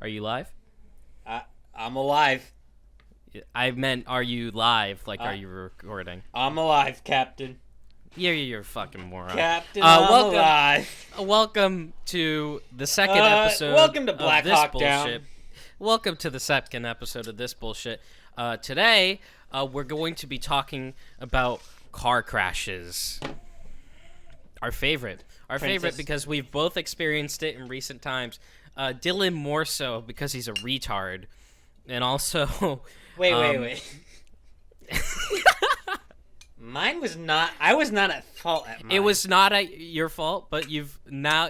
Are you live? I'm alive. I meant, are you live? Like, are you recording? I'm alive, Captain. You're a fucking moron. Captain, I'm alive. Welcome to the second episode. Welcome to Black of this Hawk bullshit. Down. Welcome to the second episode of this bullshit. Today, we're going to be talking about car crashes. Our favorite because we've both experienced it in recent times. Dylan more so because he's a retard, and also. Wait. Mine was not. I was not at fault at mine. It was not your fault, but you've now.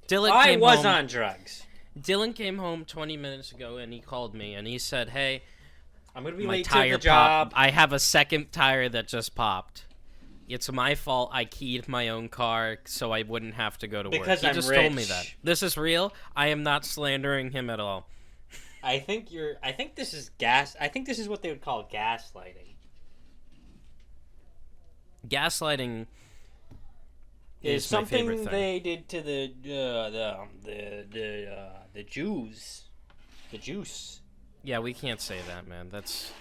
Dylan. I was home, on drugs. Dylan came home 20 minutes ago, and he called me, and he said, "Hey, I'm gonna be my late to tire the job. popped. I have a second tire that just popped. It's my fault. I keyed my own car so I wouldn't have to go to work." Because he I'm just rich. told me that. This is real. I am not slandering him at all. I think this is gas. I think this is what they would call gaslighting. Gaslighting is something my favorite thing. they did to the Jews. The juice. Yeah, we can't say that, man. That's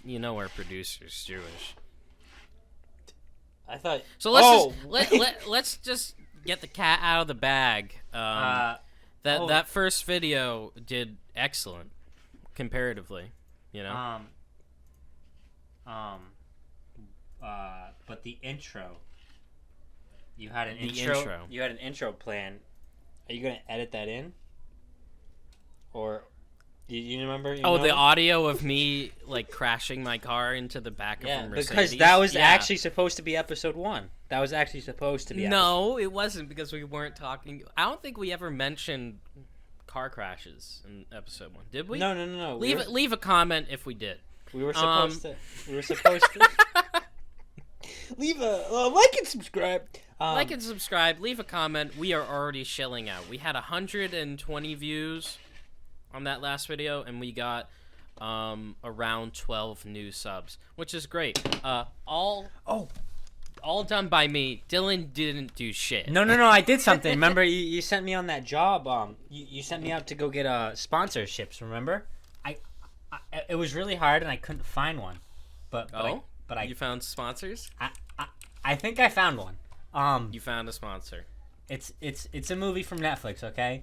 our producer's Jewish. I thought. So let's just get the cat out of the bag. That first video did excellent comparatively, But the intro. You had an intro. You had an intro plan. Are you gonna edit that in? Or, you remember? The audio of me like crashing my car into the back of a Mercedes. Because that was actually supposed to be episode 1. That was actually supposed to be. No, it wasn't, because we weren't talking. I don't think we ever mentioned car crashes in episode 1, did we? No. Leave a comment if we did. We were supposed to. Leave a like and subscribe. Like and subscribe. Leave a comment. We are already shilling out. We had 120 views on that last video, and we got around 12 new subs, which is great. All done by me. Dylan didn't do shit. No, I did something. Remember, you sent me on that job. You sent me out to go get sponsorships. Remember? It was really hard, and I couldn't find one. But you found sponsors? I think I found one. You found a sponsor. It's a movie from Netflix. Okay.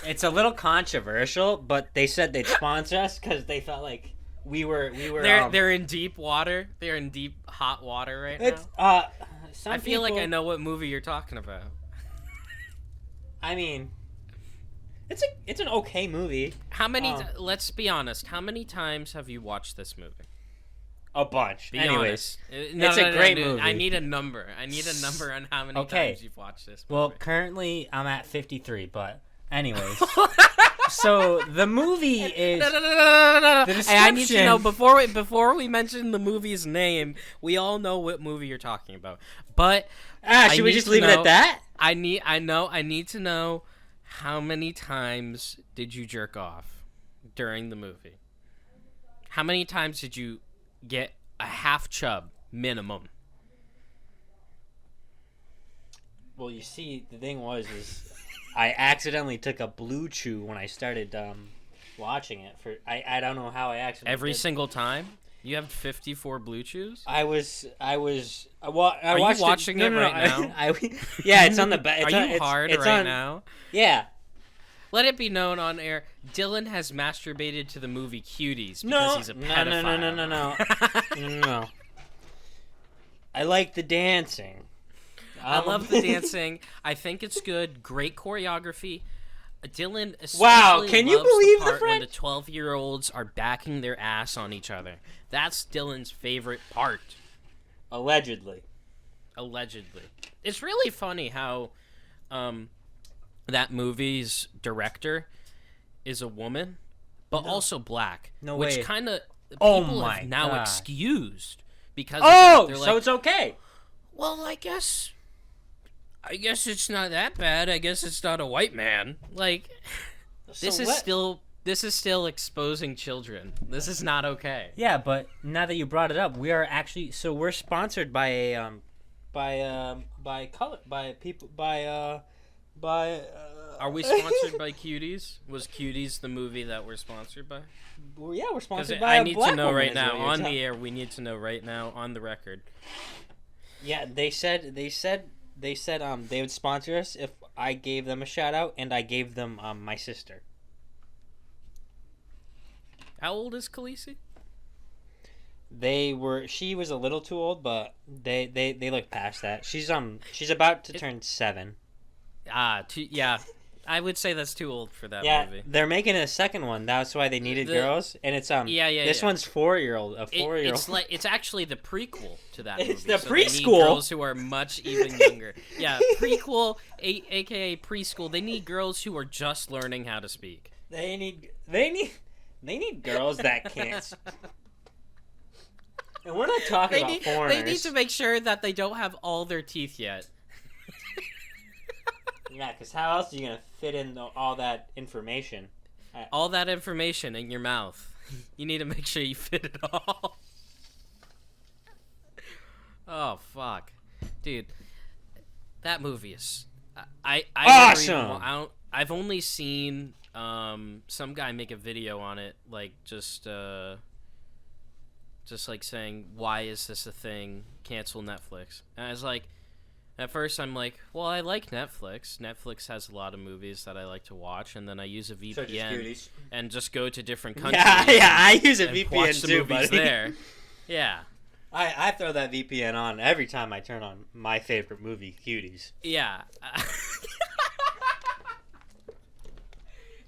It's a little controversial, but they said they'd sponsor us because they felt like we were. They're in deep water. They're in deep hot water right now. I feel like I know what movie you're talking about. I mean, it's an okay movie. How many? Let's be honest. How many times have you watched this movie? A bunch. Be Anyways, honest. It's a great movie. I need a number. I need a number on how many times you've watched this movie. Well, currently I'm at 53, but anyways. So the movie is. No. The description. Hey, I need to know before we mention the movie's name. We all know what movie you're talking about, but should we just leave it at that? I need to know how many times did you jerk off during the movie? How many times did you get a half chub minimum? Well, you see, the thing is I accidentally took a blue chew when I started watching it. I don't know how I accidentally every did. Single time. You have 54 blue chews. Are you watching it right now? Yeah, it's on the back. Are you hard right now? Yeah. Let it be known on air, Dylan has masturbated to the movie Cuties because he's a pedophile. No. I like the dancing. I love the dancing. I think it's good. Great choreography. Dylan especially can you loves believe the the part when French? the 12-year-olds are backing their ass on each other. That's Dylan's favorite part. Allegedly. It's really funny how that movie's director is a woman, but also black. No which way. kind of Oh people my have now God. excused because So they're like, it's okay. well, I guess it's not that bad. I guess it's not a white man. Like, this is still exposing children. This is not okay. Yeah, but now that you brought it up, we're sponsored by a by Are we sponsored by Cuties? Was Cuties the movie that we're sponsored by? Well, yeah, we're sponsored by. I need to know right now on the air. We need to know right now on the record. Yeah, they said they would sponsor us if I gave them a shout out and I gave them my sister. How old is Khaleesi? She was a little too old, but they look past that. She's about to turn 7. Yeah. I would say that's too old for that movie. Yeah, they're making a second one. That's why they needed girls, and it's This one's 4-year-old. It's actually the prequel to that movie. It's the so preschool. They need girls who are much even younger. Yeah, prequel, aka preschool. They need girls who are just learning how to speak. They need girls that can't. And we're not talking about foreigners. They need to make sure that they don't have all their teeth yet. Yeah, because how else are you going to fit in all that information? All that information in your mouth. You need to make sure you fit it all. Oh, fuck. Dude, that movie is... Awesome! I've only seen some guy make a video on it, like, just like saying, why is this a thing? Cancel Netflix. And I was like... At first, I'm like, well, I like Netflix. Netflix has a lot of movies that I like to watch, and then I use a VPN and just go to different countries. Yeah, I use a VPN watch the too, movies buddy. There. Yeah. I throw that VPN on every time I turn on my favorite movie, Cuties. Yeah.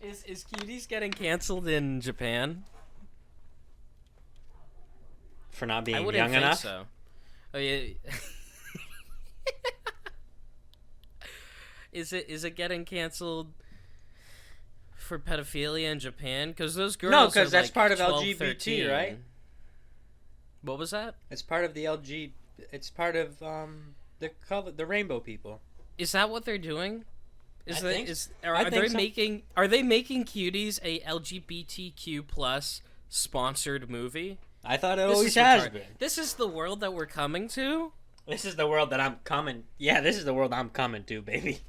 Is Cuties getting canceled in Japan? For not being I wouldn't young think enough? So. Oh, yeah. Is it getting canceled for pedophilia in Japan? Because those girls No, because that's like part of 12, LGBT, 13. right? What was that? It's part of the LG. It's part of the rainbow people. Is that what they're doing? Are they so. making Cuties a LGBTQ plus sponsored movie? I thought it always has been. This is the world that we're coming to. This is the world that I'm coming. Yeah, this is the world I'm coming to, baby.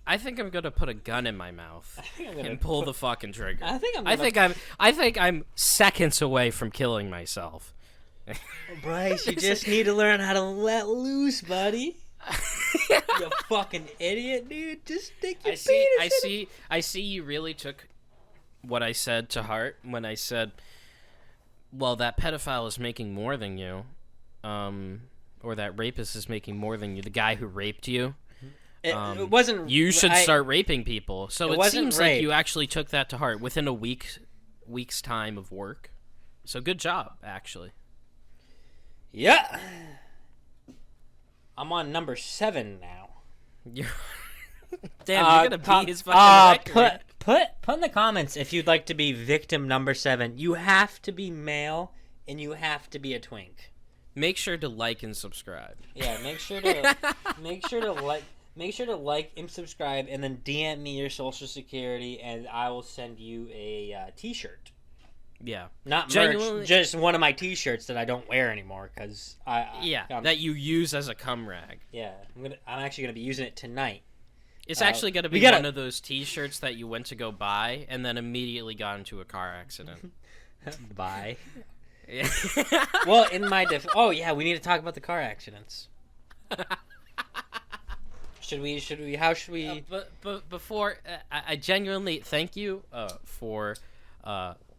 I think I'm gonna put a gun in my mouth and pull the fucking trigger. I think I'm seconds away from killing myself. Bryce, you just need to learn how to let loose, buddy. You fucking idiot, dude. Just stick your penis. I see. You really took what I said to heart when I said, "Well, that pedophile is making more than you, or that rapist is making more than you. The guy who raped you." It wasn't. You should start raping people. So it seems rape. like you actually took that to heart within a week's time of work. So good job, actually. Yeah. I'm on number 7 now. Damn, you're gonna be his fucking record. Put in the comments if you'd like to be victim number 7. You have to be male and you have to be a twink. Make sure to like and subscribe. Yeah, make sure to like and subscribe, and then DM me your social security, and I will send you a T-shirt. Yeah, not merch, just one of my T-shirts that I don't wear anymore because that you use as a cum rag. Yeah, I'm actually gonna be using it tonight. It's actually gonna be one of those T-shirts that you went to go buy and then immediately got into a car accident. Buy. Yeah. Well, in my we need to talk about the car accidents. Should we? How should we? But before, I genuinely thank you for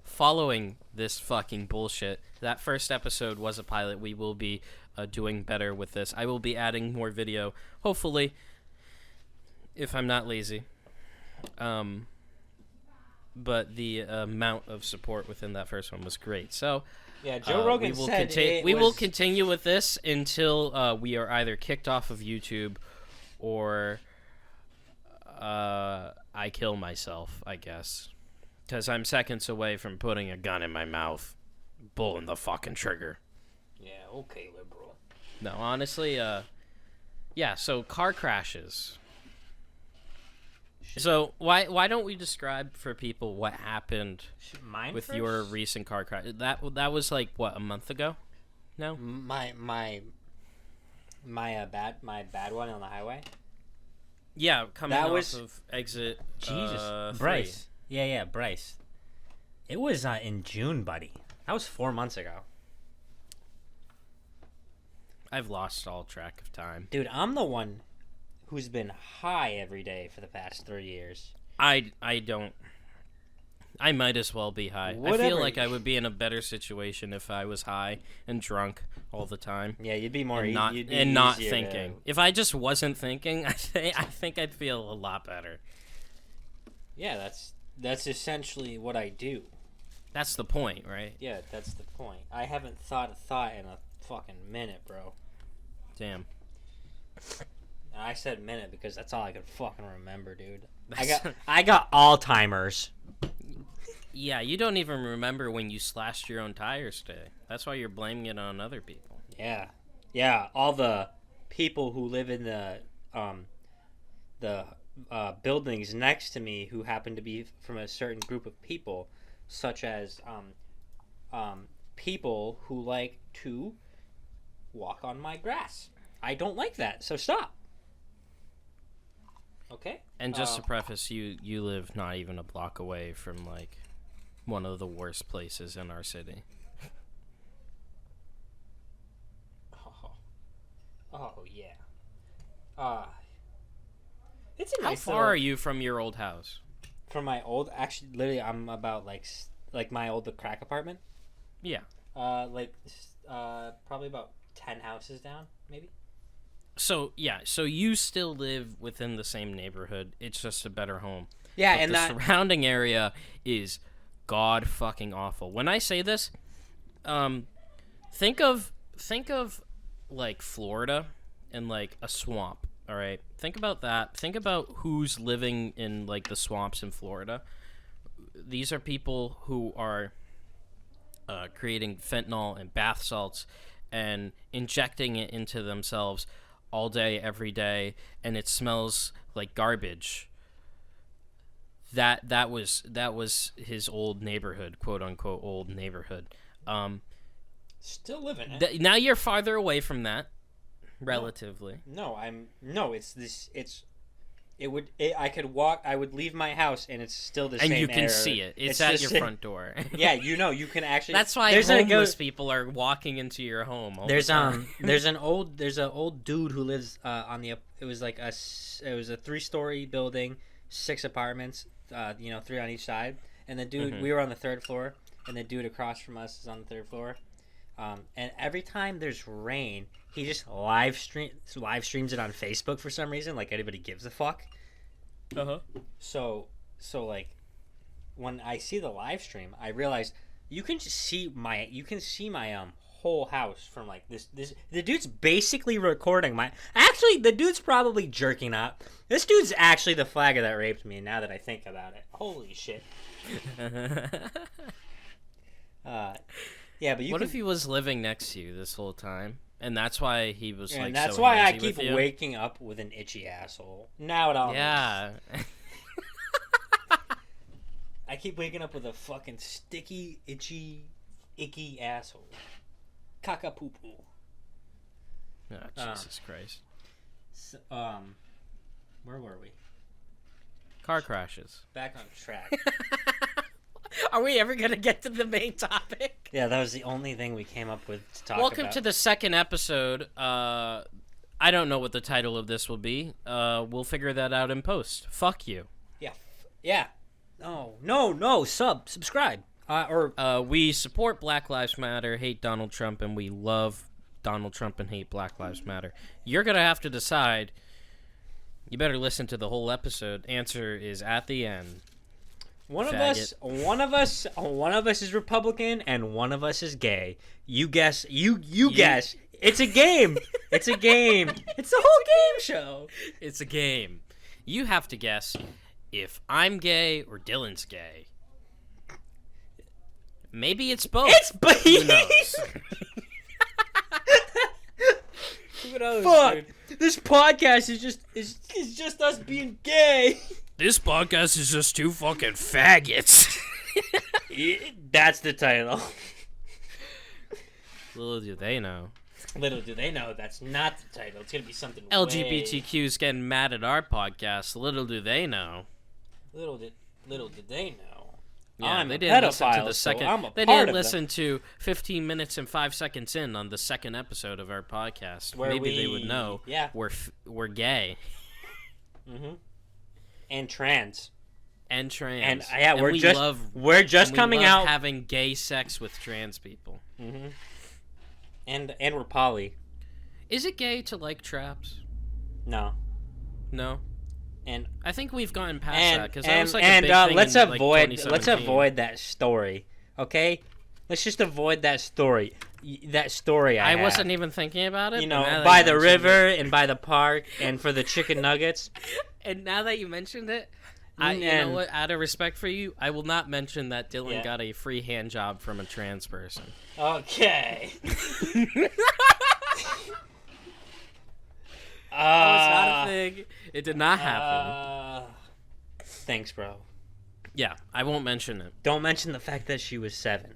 following this fucking bullshit. That first episode was a pilot. We will be doing better with this. I will be adding more video, hopefully, if I'm not lazy. But the amount of support within that first one was great. So yeah, Joe Rogan we will continue with this until we are either kicked off of YouTube or I kill myself, I guess. Because I'm seconds away from putting a gun in my mouth. Pulling the fucking trigger. Yeah, okay, liberal. No, honestly, yeah, so car crashes. So why don't we describe for people what happened with your recent car crash? That was like, what, a month ago? No? My bad one on the highway. Yeah, coming off of exit. Jesus, Bryce. Yeah, Bryce. It was in June, buddy. That was 4 months ago. I've lost all track of time. Dude, I'm the one who's been high every day for the past 3 years. I don't. I might as well be high. Whatever. I feel like I would be in a better situation if I was high and drunk all the time. Yeah, you'd be more not thinking. If I just wasn't thinking, I think I'd feel a lot better. Yeah, that's essentially what I do. That's the point, right? Yeah, that's the point. I haven't thought a thought in a fucking minute, bro. Damn. I said minute because that's all I could fucking remember, dude. I got Alzheimer's. Yeah, you don't even remember when you slashed your own tires today. That's why you're blaming it on other people. Yeah. All the people who live in the buildings next to me who happen to be from a certain group of people, such as people who like to walk on my grass. I don't like that, so stop. Okay. And just to preface, you live not even a block away from like one of the worst places in our city. Oh yeah. It's a How nice far little... are you from your old house? From my old, actually, literally, I'm about like my old crack apartment. Yeah. Probably about 10 houses down, maybe. So yeah, so you still live within the same neighborhood. It's just a better home. Yeah, but and the surrounding area is god fucking awful. When I say this, think of like Florida and like a swamp. All right, think about that. Think about who's living in like the swamps in Florida. These are people who are creating fentanyl and bath salts and injecting it into themselves all day, every day, and it smells like garbage. That was his old neighborhood, quote unquote old neighborhood. Still living it. Now you're farther away from that, relatively. I could walk. I would leave my house, and it's still the same. And you can area. see it. It's at your front door. Yeah, you can actually. That's why homeless people are walking into your home. There's an old dude who lives on the. It was a 3-story building, 6 apartments. 3 on each side, and the dude we were on the 3rd floor, and the dude across from us is on the 3rd floor. And every time there's rain, he just live streams it on Facebook for some reason, like anybody gives a fuck. So like when I see the live stream, I realize you can see my whole house from like this. The dude's basically recording the dude's probably jerking up. This dude's actually the flagger that raped me. Now that I think about it, holy shit. Yeah, but what if he was living next to you this whole time, and that's why he was like? And that's so why I nosy keep waking up with an itchy asshole. Now it all. Yeah. I keep waking up with a fucking sticky, itchy, icky asshole. Caca poo poo. Oh, Jesus Christ. So, where were we? Car crashes. Back on track. Are we ever gonna get to the main topic? Yeah, that was the only thing we came up with to talk about. Welcome to the second episode. I don't know what the title of this will be. We'll figure that out in post. Fuck you. Yeah. No. Subscribe. We support Black Lives Matter, hate Donald Trump, and we love Donald Trump and hate Black Lives Matter. You're gonna have to decide. You better listen to the whole episode. Answer is at the end. One of us is Republican and one of us is gay. You guess. You guess. It's a game. It's a game. It's a whole game show. It's a game. You have to guess if I'm gay or Dylan's gay. Maybe it's both. Who knows? Who knows? Fuck. Dude. This podcast is just us being gay. This podcast is just 2 fucking faggots. That's the title. Little do they know. Little do they know that's not the title. It's gonna be something LGBTQ's getting mad at our podcast. Little do they know. Little did they know. Yeah, I'm they a didn't listen to pedophile, the second. so I'm a they part didn't of listen to 15 minutes and 5 seconds in on the second episode of our podcast. Where Maybe they would know. Yeah. We're gay. Mm-hmm. And trans. And trans. And yeah, and we're just coming out having gay sex with trans people. Mm-hmm. And we're poly. Is it gay to like traps? No. No. And I think we've gotten past that because that was like and a big thing let's in, avoid like, let's avoid that story, okay? Let's just avoid that story. That story I wasn't even thinking about it. You know, by the river and by the park and for the chicken nuggets. And now that you mentioned it, you know what? Out of respect for you, I will not mention that Dylan got a free hand job from a trans person. Okay. That was not a thing. It did not happen. Thanks, bro. Yeah, I won't mention it. Don't mention the fact that she was 7.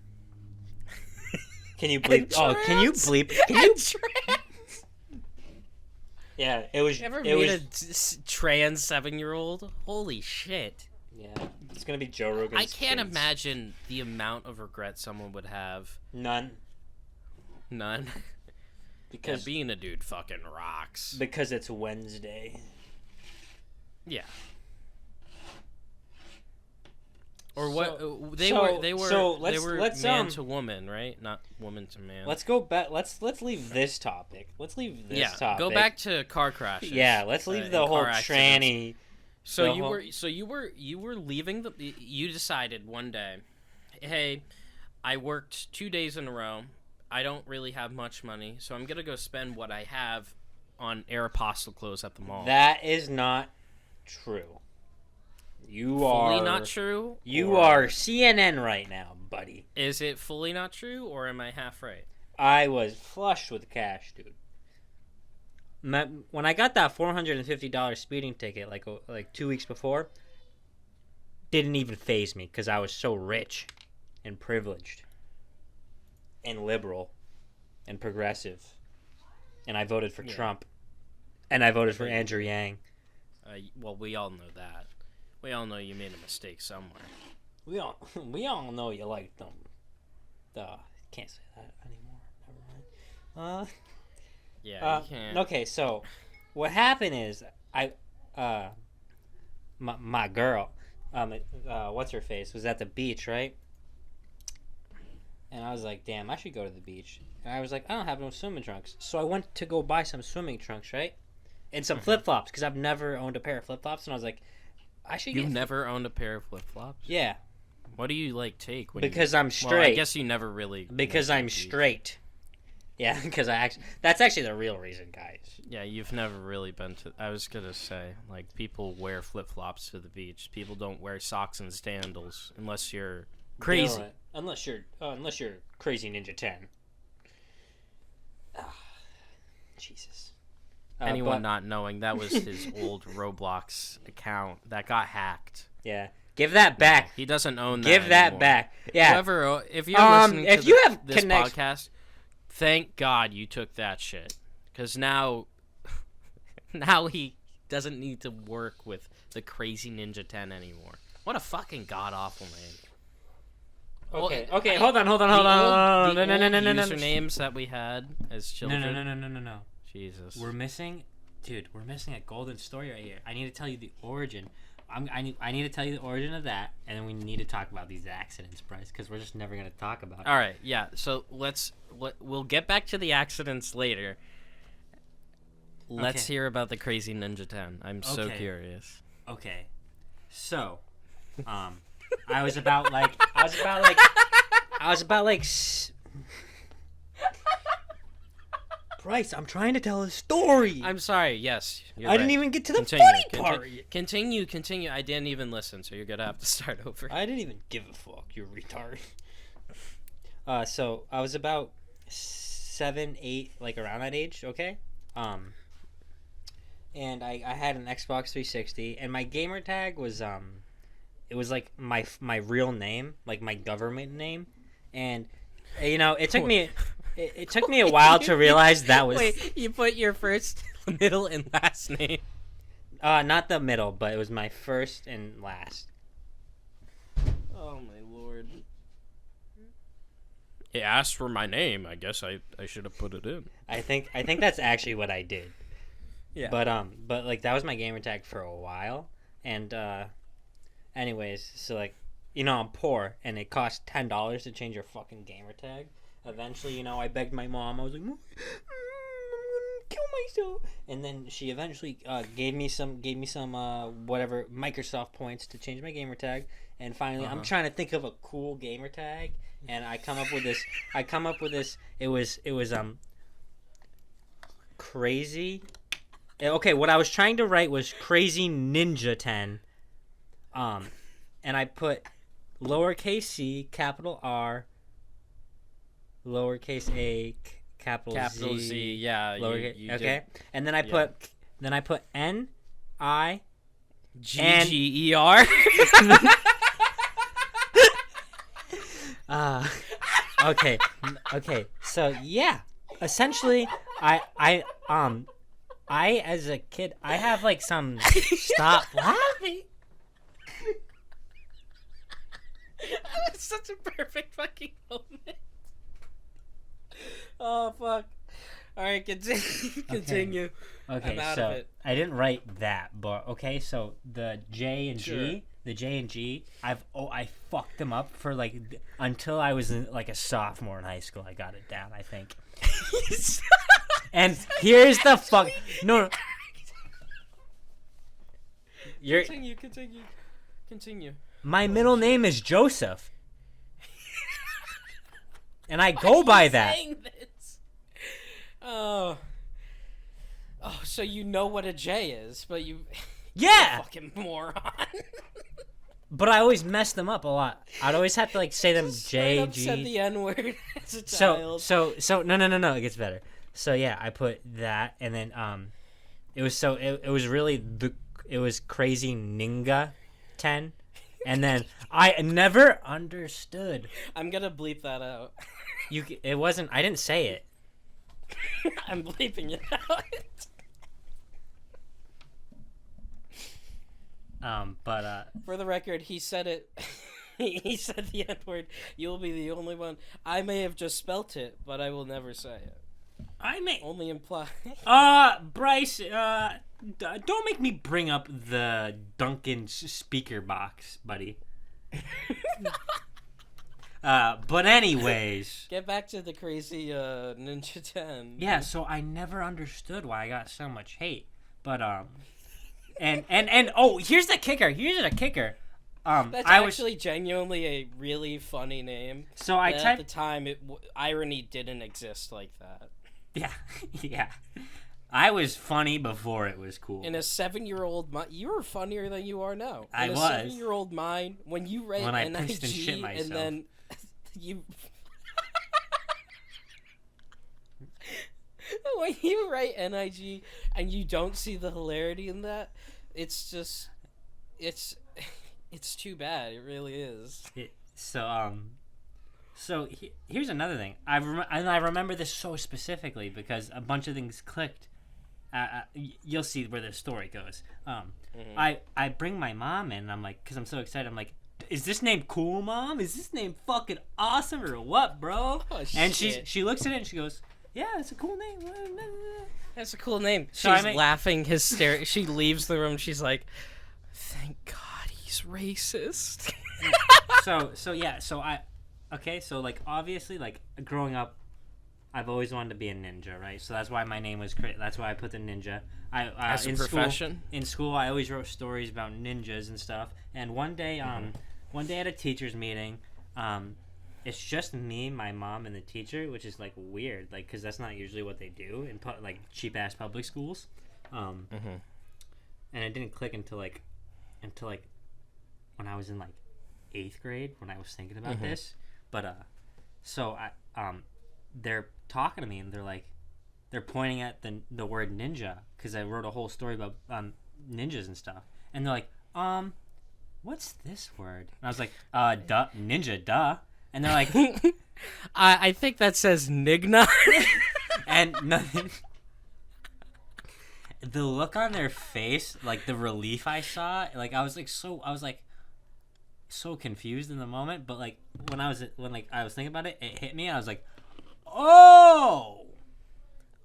Can you bleep? Can you bleep? Can you? Yeah, it was. You ever meet a trans 7-year-old? Holy shit. Yeah, it's gonna be Joe Rogan's I can't kids. imagine the amount of regret someone would have. None. Because being a dude fucking rocks. Because it's Wednesday. Yeah. Or what? They were man to woman, right? Not woman to man. Let's go back. Let's leave this topic. Topic. Go back to car crashes. Yeah, let's leave the whole tranny. So you were leaving you decided one day, hey, I worked 2 days in a row. I don't really have much money, so I'm gonna go spend what I have on Aeropostale clothes at the mall. That is not true. You fully are not true. You are CNN right now, buddy. Is it fully not true, or am I half right? I was flushed with cash, dude. When I got that $450 speeding ticket, like 2 weeks before, didn't even faze me because I was so rich and privileged and liberal and progressive, and I voted for Trump, and I voted for Andrew Yang. Well, we all know that. We all know you made a mistake somewhere. We all know you like them. Can't say that anymore. Never mind. Yeah, you can't. Okay, so what happened is my girl, what's her face, was at the beach, right? And I was like, damn, I should go to the beach. And I was like, I don't have no swimming trunks. So I went to go buy some swimming trunks, right? And some flip-flops, because I've never owned a pair of flip-flops. And I was like, I should You've never owned a pair of flip-flops? Yeah. What do you, take? Because I'm straight. Well, I guess you never really... Because I'm straight. Yeah, because that's actually the real reason, guys. Yeah, you've never really been to... I was going to say, people wear flip-flops to the beach. People don't wear socks and sandals unless you're crazy. Unless you're Crazy Ninja 10. Jesus. Anyone not knowing, that was his old Roblox account that got hacked. Yeah. Give that back. He doesn't own that Give that anymore. back. Yeah. If you're listening to this podcast, thank God you took that shit. Because now he doesn't need to work with the Crazy Ninja 10 anymore. What a fucking god-awful name. Okay, hold on. No. Usernames that we had as children. No. Jesus. We're missing a golden story right here. I need to tell you the origin. I need to tell you the origin of that, and then we need to talk about these accidents, Bryce, because we're just never gonna talk about it. All right, yeah. So we'll get back to the accidents later. Let's hear about the Crazy Ninja 10. I'm so curious. Okay, so, I was about like. Bryce, I'm trying to tell a story. I'm sorry. Yes, I didn't even get to the funny part. Continue. I didn't even listen, so you're gonna have to start over. I didn't even give a fuck, you retard. So I was about 7, 8, around that age. Okay. And I had an Xbox 360, and my gamer tag was it was my real name, my government name, and it took me. It took me a while to realize that was. Wait, you put your first, middle, and last name. Not the middle, but it was my first and last. Oh my lord. It asked for my name. I guess I should have put it in. I think that's actually what I did. Yeah. But like that was my gamer tag for a while, and anyways, so like, I'm poor, and it costs $10 to change your fucking gamer tag. Eventually, I begged my mom. I was like, I'm gonna kill myself, and then she eventually gave me some whatever Microsoft points to change my gamer tag. And finally, I'm trying to think of a cool gamer tag, and I come up with this. It was crazy. Okay, what I was trying to write was Crazy Ninja 10. And I put lowercase c, capital R, lowercase a, capital Z. Yeah. Lowercase, you okay. did. And then I put N, I, GGER. Okay. So yeah, essentially, I as a kid, I have like some. Stop laughing. That's such a perfect fucking moment. Oh fuck! All right, continue. Okay, I'm out so of it. I didn't write that, but okay. So the J and G, I fucked them up for like until I was in, like a sophomore in high school. I got it down, I think. And here's the fuck. No. Continue. My middle name is Joseph, and I go by that. Saying this? Oh, so you know what a J is, but you. Yeah. Fucking moron. But I always mess them up a lot. I'd always have to like say them J G. Said the N word as a child. So no. It gets better. So yeah, I put that, and then it was Crazy Ninja 10, and then I never understood. I'm gonna bleep that out. It wasn't. I didn't say it. I'm bleeping it out. But for the record, he said it. He said the N word. You'll be the only one. I may have just spelt it, but I will never say it. I may only imply. Bryce, don't make me bring up the Duncan speaker box, buddy. But anyways, get back to the Crazy Ninja 10. Yeah, so I never understood why I got so much hate, but and oh, here's the kicker. That's actually genuinely a really funny name. So at the time, irony didn't exist like that. Yeah. I was funny before it was cool. In a 7-year-old mind, you were funnier than you are now. I was. In a 7-year-old mind, when you write I NIG pissed and shit myself. and then you... when you write NIG and you don't see the hilarity in that, it's just... It's too bad. It really is. So here's another thing. I remember this so specifically because a bunch of things clicked. You'll see where the story goes. I bring my mom in, and I'm like, because I'm so excited. I'm like, is this name cool, Mom? Is this name fucking awesome or what, bro? Oh, and shit. she looks at it and she goes, yeah, it's a cool name. That's a cool name. So She's laughing hysterically. She leaves the room. She's like, thank God he's racist. So like obviously like growing up, I've always wanted to be a ninja, right? So that's why my name was that's why I put the ninja. As a profession. In school, I always wrote stories about ninjas and stuff. And one day at a teachers meeting, it's just me, my mom, and the teacher, which is like weird, like because that's not usually what they do in like cheap ass public schools. And it didn't click until like when I was in like 8th grade when I was thinking about this. But so they're talking to me and they're pointing at the word ninja because I wrote a whole story about ninjas and stuff, and they're like, what's this word? And I was like, ninja, duh. And they're like, I think that says Nigna. And nothing. The look on their face, like the relief I saw, like I was so confused in the moment. But like when I was thinking about it, it hit me. I was like, oh.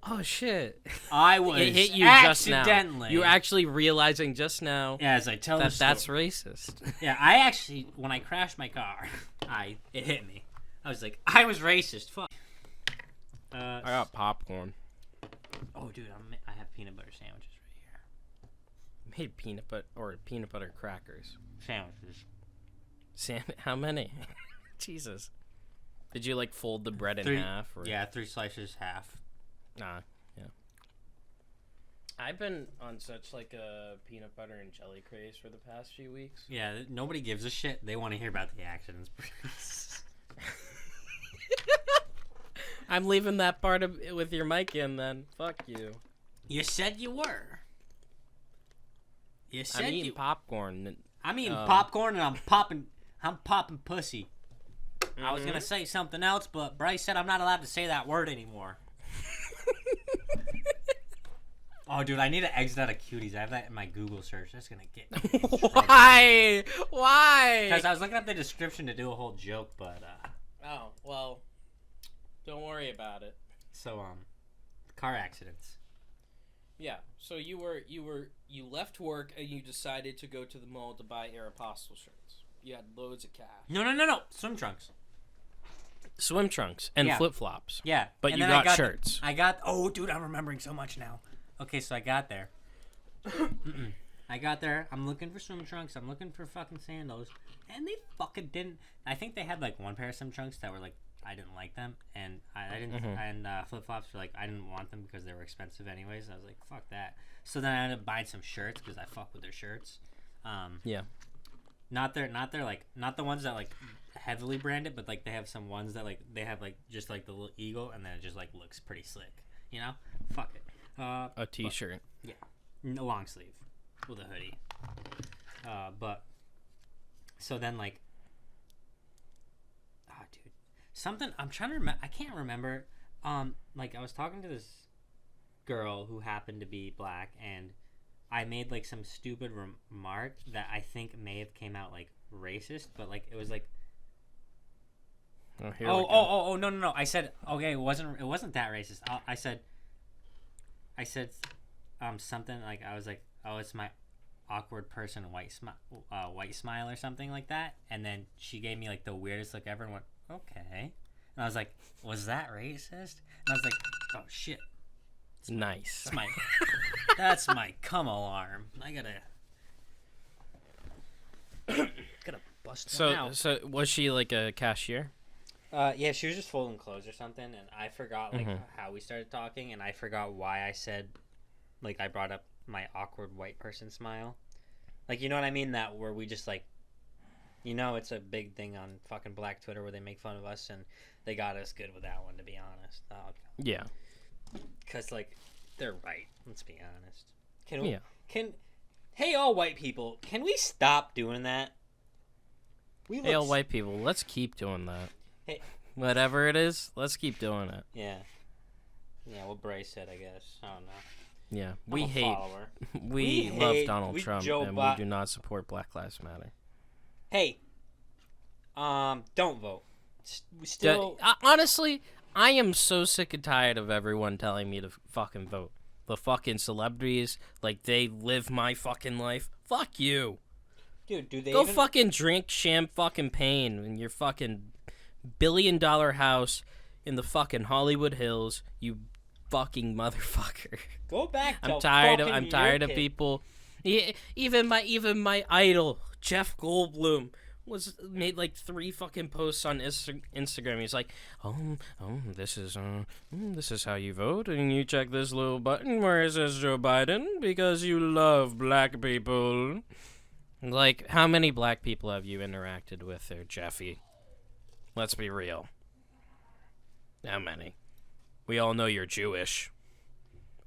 Oh shit! I was it hit you accidentally. Just now. You were actually realizing just now. Yeah, as I tell that's racist. Yeah, I actually, when I crashed my car, it hit me. I was like, I was racist. Fuck. I got popcorn. Oh, dude, I have peanut butter sandwiches right here. Made peanut butter crackers. Sandwiches. How many? Jesus. Did you like fold the bread in half? Or? Yeah, 3 slices, half. Yeah. I've been on such like a peanut butter and jelly craze for the past few weeks. Yeah, nobody gives a shit. They want to hear about the accidents. I'm leaving that part with your mic in then. Fuck you. You said you were. You said I'm eating popcorn. I'm eating popcorn and I'm popping pussy. Mm-hmm. I was gonna say something else, but Bryce said I'm not allowed to say that word anymore. Oh, dude, I need to exit out of cuties. I have that in my Google search. That's gonna get me. Why? Why? Because I was looking up the description to do a whole joke, but Oh, well, don't worry about it. So, car accidents. Yeah. So you left work and you decided to go to the mall to buy Aeropostale shirts. You had loads of cash. No. Swim trunks. Swim trunks and flip-flops. Yeah. But you got shirts. Oh, dude, I'm remembering so much now. Okay, so I got there. I got there. I'm looking for swim trunks. I'm looking for fucking sandals. And they fucking didn't. I think they had like one pair of swim trunks that were like, I didn't like them. And I didn't. And flip-flops were like, I didn't want them because they were expensive anyways. I was like, fuck that. So then I ended up buying some shirts because I fuck with their shirts. Yeah. Not the ones that like heavily branded, but like they have some ones that like they have like just like the little eagle and then it just like looks pretty slick. You know? Fuck it. A t-shirt. Yeah. No long sleeve with a hoodie. But so then like dude. Something I'm trying to remember. I can't remember. Like I was talking to this girl who happened to be black and I made like some stupid remark that I think may have came out like racist, but like it was like no. I said okay, it wasn't that racist. I said something like I was like, oh, it's my awkward person white smile or something like that, and then she gave me like the weirdest look ever and went okay, and I was like, was that racist? And I was like, oh shit. Nice. That's my cum alarm. I gotta bust one out. So was she like a cashier? Yeah, she was just folding clothes or something, and I forgot like how we started talking, and I forgot why I said, like I brought up my awkward white person smile, like you know what I mean? That where we just like, you know, it's a big thing on fucking Black Twitter where they make fun of us, and they got us good with that one, to be honest. Yeah. Because, like, they're right. Let's be honest. Hey, all white people, can we stop doing that? Hey, all white people, let's keep doing that. Hey. Whatever it is, let's keep doing it. Yeah. Yeah, what Bryce said, I guess. I don't know. Yeah, we love Donald Trump, and we do not support Black Lives Matter. Hey, don't vote. Still, honestly, I am so sick and tired of everyone telling me to fucking vote. The fucking celebrities, like they live my fucking life. Fuck you. Dude, do they go fucking drink fucking pain in your fucking $1 billion house in the fucking Hollywood Hills, you fucking motherfucker. Go back to I'm tired of people. Even my idol, Jeff Goldblum, was made like 3 fucking posts on Instagram. He's like, this is how you vote, and you check this little button where it says Joe Biden because you love black people. Like, how many black people have you interacted with there, Jeffy? Let's be real. How many? We all know you're Jewish,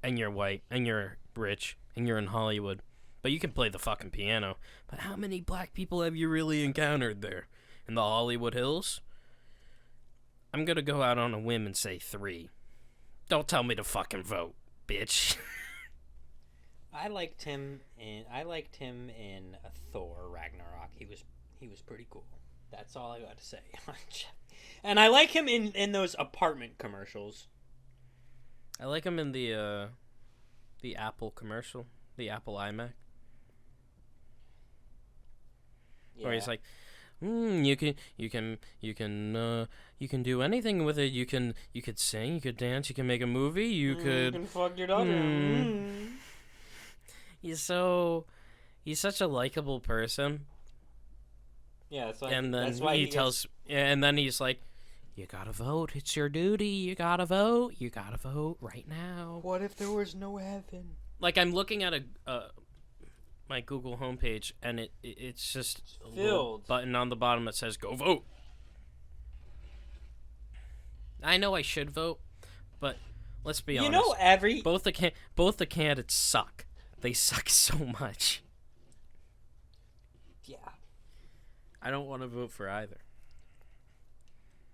and you're white, and you're rich, and you're in Hollywood. But you can play the fucking piano. But how many black people have you really encountered there? In the Hollywood Hills? I'm gonna go out on a whim and say 3. Don't tell me to fucking vote, bitch. I liked him in Thor Ragnarok. He was pretty cool. That's all I got to say. And I like him in those apartment commercials. I like him in the Apple commercial, the Apple iMac. Yeah. Where he's like, you can do anything with it. You could sing, you could dance, you can make a movie, you can fuck your daughter. He's such a likable person. Yeah, that's why. And then that's why and then he's like, you gotta vote. It's your duty. You gotta vote. You gotta vote right now. What if there was no heaven? Like, I'm looking at my Google homepage, and it's just a little button on the bottom that says "Go vote." I know I should vote, but let's be honest. Both the candidates suck. They suck so much. Yeah. I don't want to vote for either.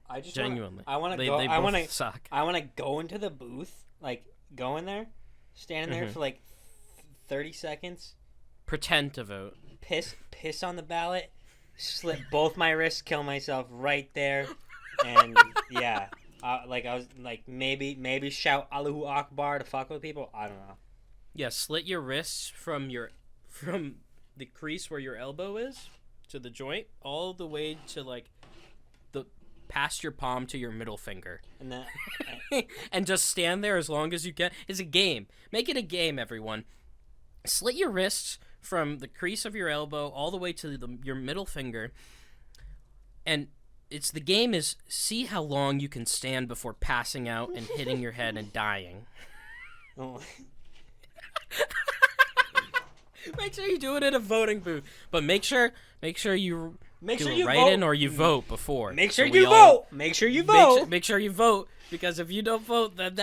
I just genuinely. I want to go. I want to suck. I want to go into the booth, like go in there, stand there for like 30 seconds. Pretend to vote. Piss on the ballot. Slip both my wrists. Kill myself right there. And yeah, like I was like maybe shout Allahu Akbar to fuck with people. I don't know. Yeah, slit your wrists from the crease where your elbow is to the joint, all the way to like the past your palm to your middle finger, and that and just stand there as long as you can. It's a game. Make it a game, everyone. Slit your wrists from the crease of your elbow all the way to your middle finger, and the game is see how long you can stand before passing out and hitting your head and dying. Oh. Make sure you do it in a voting booth, but make sure you vote. write in or you vote before. Make sure you vote. Make sure you vote. Make sure you vote, because if you don't vote, then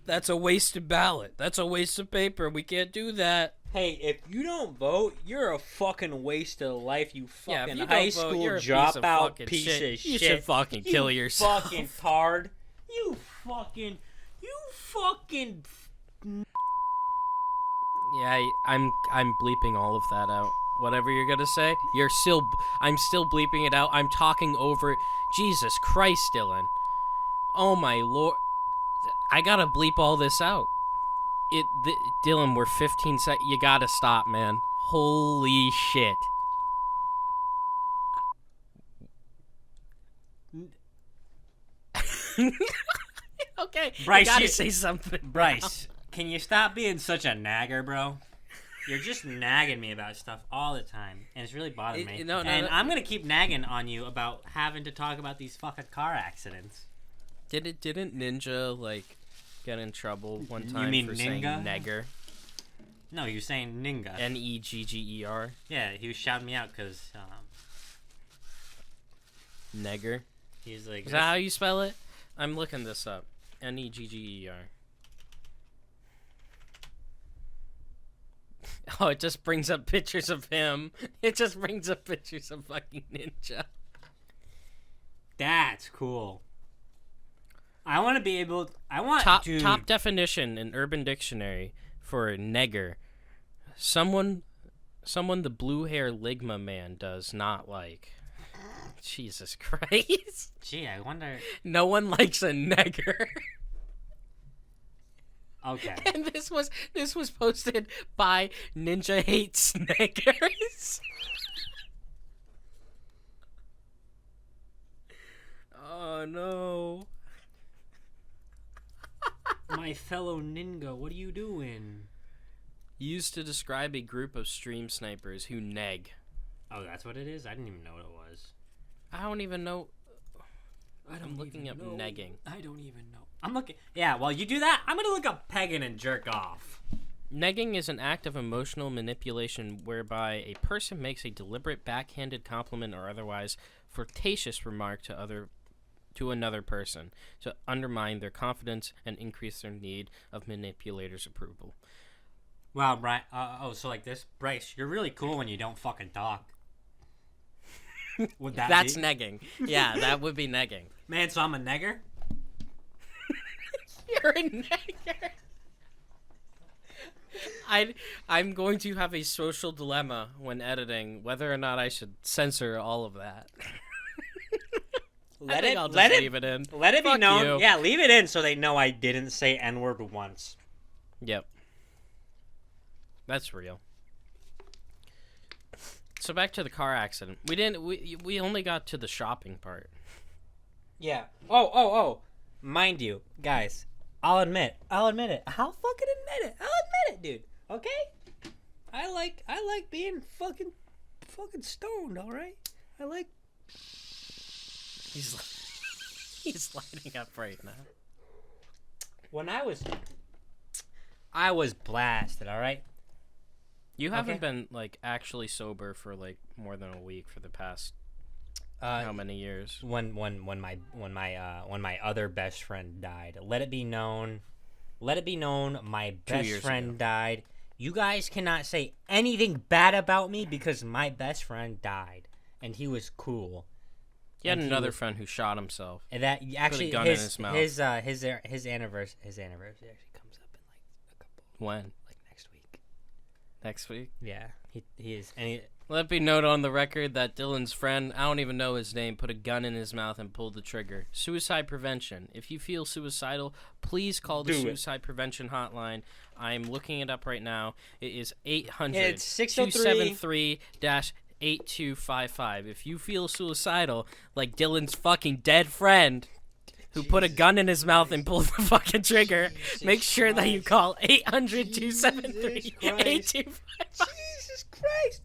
that's a wasted ballot. That's a waste of paper. We can't do that. Hey, if you don't vote, you're a fucking waste of life, you fucking high school vote, dropout piece of shit. You should fucking kill yourself. Fucking tard. You fucking. Yeah, I'm bleeping all of that out. Whatever you're gonna say, I'm still bleeping it out. I'm talking over. Jesus Christ, Dylan. Oh my Lord. I gotta bleep all this out. Dylan, we're 15 seconds. You gotta stop, man. Holy shit. Okay, Bryce, you gotta say something. Bryce, can you stop being such a nagger, bro? You're just nagging me about stuff all the time, and it's really bothering me. I'm gonna keep nagging on you about having to talk about these fucking car accidents. Didn't Ninja like get in trouble one time for Ninga? saying negger? No, you're saying Ninga. Negger. Yeah, he was shouting me out because negger. He's like, is that how you spell it? I'm looking this up. Negger. Oh, it just brings up pictures of him. It just brings up pictures of fucking Ninja. That's cool. I want to be able. Top definition in Urban Dictionary for negger: someone the blue hair ligma man does not like. Jesus Christ. Gee, I wonder. No one likes a negger. Okay. And this was posted by Ninja Hates Neggers. Oh no. My fellow ninja, what are you doing? Used to describe a group of stream snipers who neg. Oh, that's what it is? I didn't even know what it was. I don't even know. I'm looking up negging. I don't even know. I'm looking. Yeah, while you do that, I'm going to look up pegging and jerk off. Negging is an act of emotional manipulation whereby a person makes a deliberate backhanded compliment or otherwise flirtatious remark to another person to undermine their confidence and increase their need of manipulators' approval. Wow, Bryce. So like this, Bryce, you're really cool when you don't fucking talk. Would that That's be? negging. Yeah, that would be negging. Man, so I'm a negger? You're a negger. I'm going to have a social dilemma when editing whether or not I should censor all of that. Let I'll just leave it in. Let it be Fuck known. you. Yeah, leave it in so they know I didn't say N-word once. Yep. That's real. So back to the car accident. We only got to the shopping part. Yeah. Oh. Mind you, guys, I'll admit it. I'll fucking admit it. Dude. Okay? I like being fucking stoned, all right? I like He's lighting up right now. when I was blasted, all right? You haven't been like actually sober for like more than a week for the past how many years? When my other best friend died. Let it be known my best friend died. You guys cannot say anything bad about me because my best friend died and he was cool. He had another friend who shot himself. And that actually put a gun in his mouth. his anniversary actually comes up in like a couple. When? Like next week. Next week? Yeah, he is. And Let it be noted on the record that Dylan's friend, I don't even know his name, put a gun in his mouth and pulled the trigger. Suicide prevention. If you feel suicidal, please call the suicide prevention hotline. I'm looking it up right now. It is 800-273-8255. If you feel suicidal, like Dylan's fucking dead friend who put a gun in his mouth and pulled the fucking trigger, make sure that you call 800-273-8255. Jesus Christ!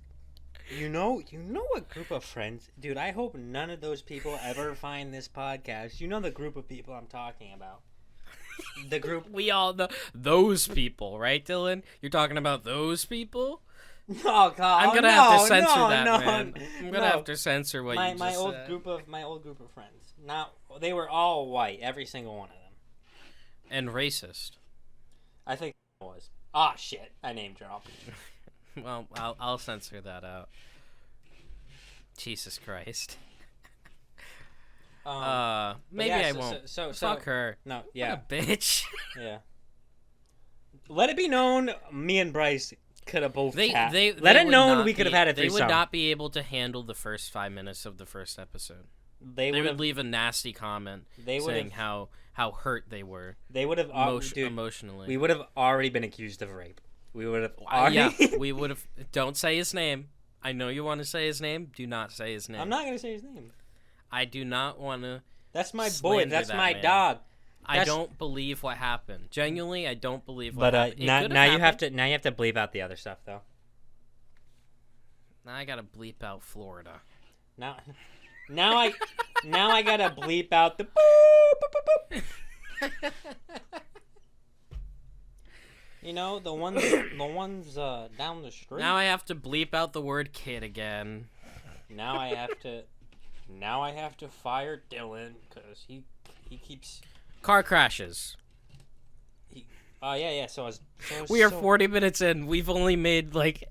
You know what group of friends, dude? I hope none of those people ever find this podcast. You know the group of people I'm talking about. The group we all know those people, right, Dylan? You're talking about those people? Oh God! I'm gonna have to censor that, man. I'm gonna have to censor what you just my old said. My old group of friends. They were all white, every single one of them. And racist. I think it was. Ah, shit! I name dropped. Well, I'll censor that out. Jesus Christ. Maybe yeah, I won't. So fuck her. No, yeah, What a bitch. yeah. Let it be known, me and Bryce could have both. Let it known we could have had a They threesome. would not be able to handle the first 5 minutes of the first episode. They would leave a nasty comment saying how hurt they were. They would have emotionally. We would have already been accused of rape. We would have. Yeah, we would have. Don't say his name. I know you want to say his name. Do not say his name. I'm not gonna say his name. I do not want to. That's my boy. That's my dog. I don't believe what happened. Genuinely, I don't believe what happened. But now you have to bleep out the other stuff though. Now I gotta bleep out Florida. Now I gotta bleep out the boop, boop, boop, boop. You know, the ones down the street. Now I have to bleep out the word kid again. Now I have to fire Dylan because he keeps car crashes. Yeah. We are 40 minutes in. We've only made like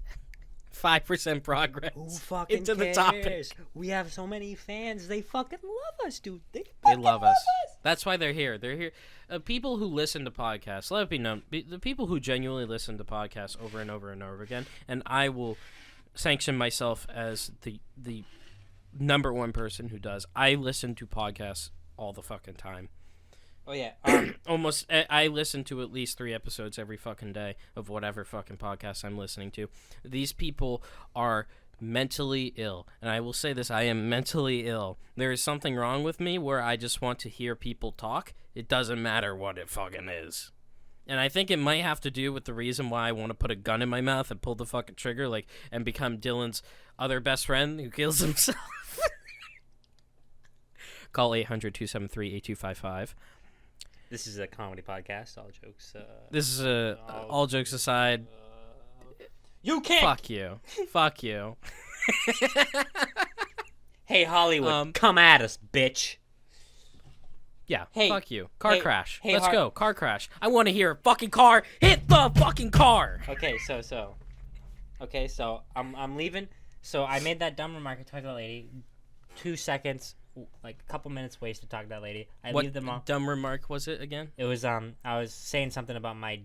5% progress. Who fucking into cares? The topic. We have so many fans. They fucking love us, dude. They love us. That's why they're here. They're here. People who listen to podcasts, let it be known, the people who genuinely listen to podcasts over and over and over again, and I will sanction myself as the number one person who does. I listen to podcasts all the fucking time. Oh yeah. I listen to at least 3 episodes every fucking day of whatever fucking podcast I'm listening to. These people are mentally ill, and I will say this: I am mentally ill. There is something wrong with me where I just want to hear people talk. It doesn't matter what it fucking is. And I think it might have to do with the reason why I want to put a gun in my mouth and pull the fucking trigger, like, and become Dylan's other best friend who kills himself. Call 800-273-8255. This is a comedy podcast. All jokes. This is all jokes aside. You can't. Fuck you. Fuck you. Hey Hollywood, come at us, bitch. Yeah. Hey, fuck you. Car crash. Hey, Let's go. Car crash. I want to hear a fucking car hit the fucking car. Okay, so I'm leaving. So I made that dumb remark. I told the lady, 2 seconds, like a couple minutes wasted talking to that lady. I What leave them all. dumb remark was it again? It was I was saying something about my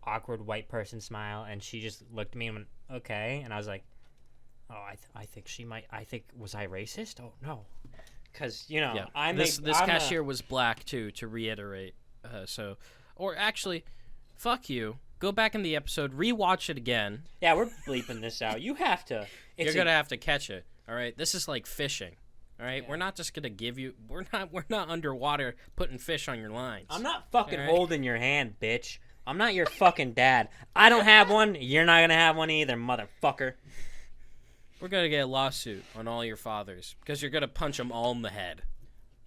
awkward white person smile, and she just looked at me and went, "Okay," and I was like, "Oh, I think she might. I think was I racist? Oh no." Because this cashier was black too. To reiterate, or actually, fuck you. Go back in the episode, rewatch it again. Yeah, we're bleeping this out. You have to. You're gonna have to catch it. All right, this is like fishing. All right, we're not just gonna give you. We're not underwater putting fish on your lines. I'm not fucking holding your hand, bitch. I'm not your fucking dad. I don't have one. You're not gonna have one either, motherfucker. We're gonna get a lawsuit on all your fathers because you're gonna punch them all in the head.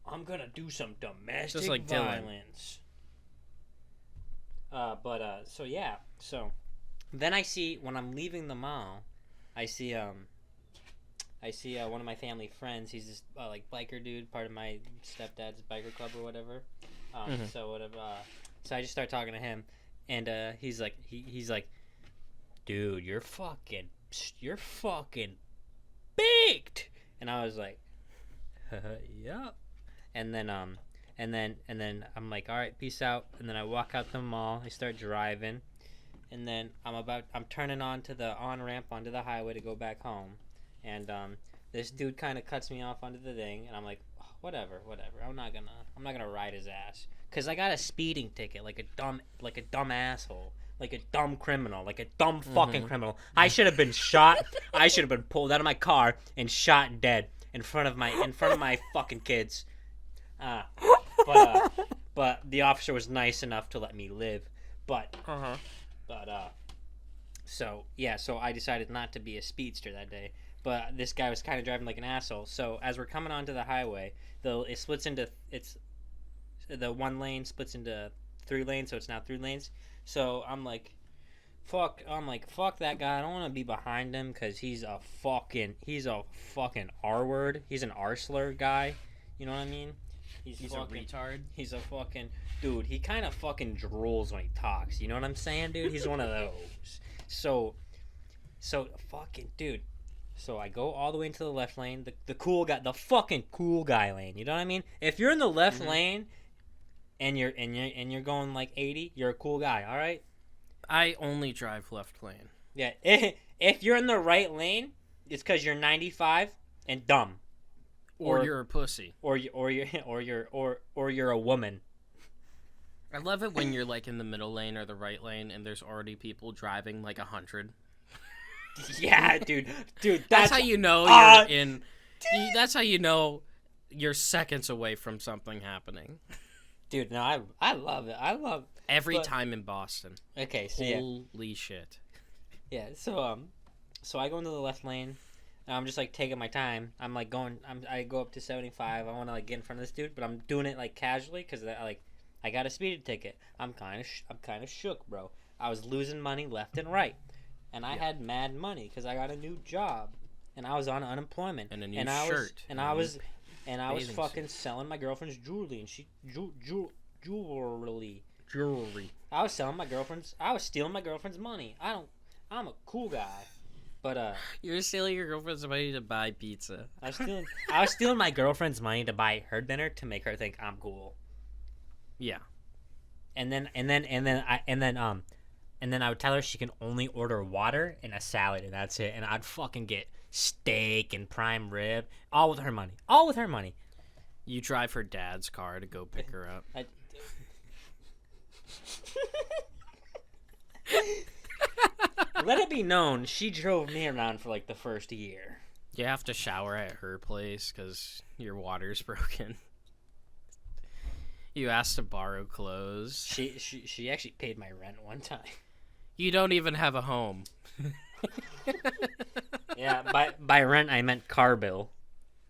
I'm gonna do some domestic just like violence. So then I see when I'm leaving the mall, I see one of my family friends. He's this like biker dude, part of my stepdad's biker club or whatever. So I just start talking to him, and he's like, dude, you're fucking baked. And I was like, yeah. And then I'm like, all right, peace out. And then I walk out the mall. I start driving, and then I'm turning onto the on-ramp onto the highway to go back home, and this dude kind of cuts me off onto the thing, and I'm like, oh, whatever. I'm not gonna ride his ass, cause I got a speeding ticket, like a dumb asshole. Like a dumb criminal, like a dumb fucking criminal. I should have been shot. I should have been pulled out of my car and shot dead in front of my fucking kids. But the officer was nice enough to let me live. So I decided not to be a speedster that day. But this guy was kind of driving like an asshole. So as we're coming onto the highway, the one lane splits into 3 lanes, so it's now 3 lanes. So I'm like, fuck that guy. I don't want to be behind him because he's a fucking R word. He's an R slur guy. You know what I mean? He's a retard. He's a fucking dude. He kind of fucking drools when he talks. You know what I'm saying, dude? He's one of those. So fucking dude. So I go all the way into the left lane, the cool guy, the fucking cool guy lane. You know what I mean? If you're in the left lane. And you're going like 80, you're a cool guy, all right? I only drive left lane. Yeah, if you're in the right lane, it's because you're 95 and dumb, or you're a pussy, or you're a woman. I love it when you're like in the middle lane or the right lane, and there's already people driving like 100. Yeah, dude, that's how you know you're in. That's how you know you're seconds away from something happening. Dude, no, I love it. Every time in Boston. Okay, so holy shit. Yeah, so I go into the left lane. And I'm just like taking my time. I'm like I go up to 75. I want to like get in front of this dude, but I'm doing it like casually because I got a speeding ticket. I'm kind of shook, bro. I was losing money left and right, and I had mad money because I got a new job, and I was on unemployment and a new shirt. I was fucking selling my girlfriend's jewelry, and jewelry. I was selling my girlfriend's. I was stealing my girlfriend's money. I'm a cool guy, but you're stealing your girlfriend's money to buy pizza. I was stealing my girlfriend's money to buy her dinner to make her think I'm cool. Yeah. And then I would tell her she can only order water and a salad, and that's it. And I'd fucking get steak and prime rib, all with her money. You drive her dad's car to go pick her up. Let it be known, she drove me around for like the first year. You have to shower at her place because your water's broken. You asked to borrow clothes. She actually paid my rent one time. You don't even have a home. Yeah, by rent I meant car bill.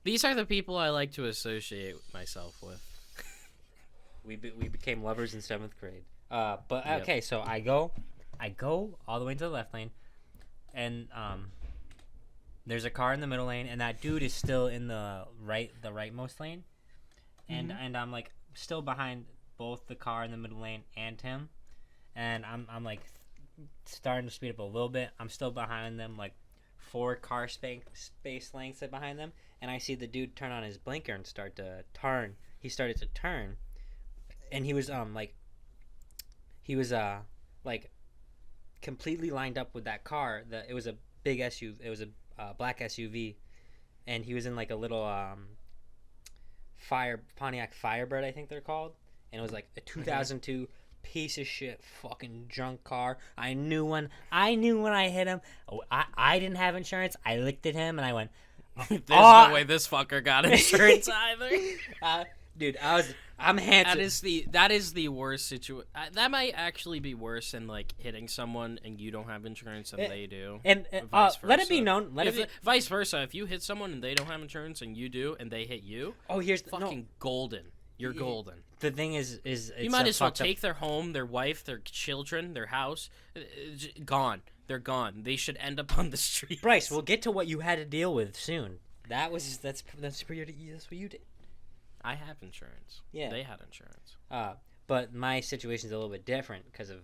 These are the people I like to associate myself with. We became lovers in 7th grade. Okay, so I go all the way into the left lane, and there's a car in the middle lane, and that dude is still in the rightmost lane, and I'm like still behind both the car in the middle lane and him, and I'm like starting to speed up a little bit. I'm still behind them like 4 car space lengths behind them, and I see the dude turn on his blinker and start to turn. He started to turn, and he was like completely lined up with that car. It was a big SUV. It was a black SUV, and he was in like a little Pontiac Firebird, I think they're called, and it was like a 2002 piece of shit fucking junk car. I knew when I hit him. I didn't have insurance. I looked at him and I went, "There's no way this fucker got insurance either." Dude, I'm handsome. That is the worst situation. That might actually be worse than like hitting someone and you don't have insurance and they do. And let it be known. Vice versa. If you hit someone and they don't have insurance and you do, and they hit you, here's fucking golden. You're golden. The thing is you might as well take their home, their wife, their children, their house. Gone. They're gone. They should end up on the street. Bryce, we'll get to what you had to deal with soon. That's what you did. I have insurance. Yeah. They had insurance. But my situation's a little bit different because of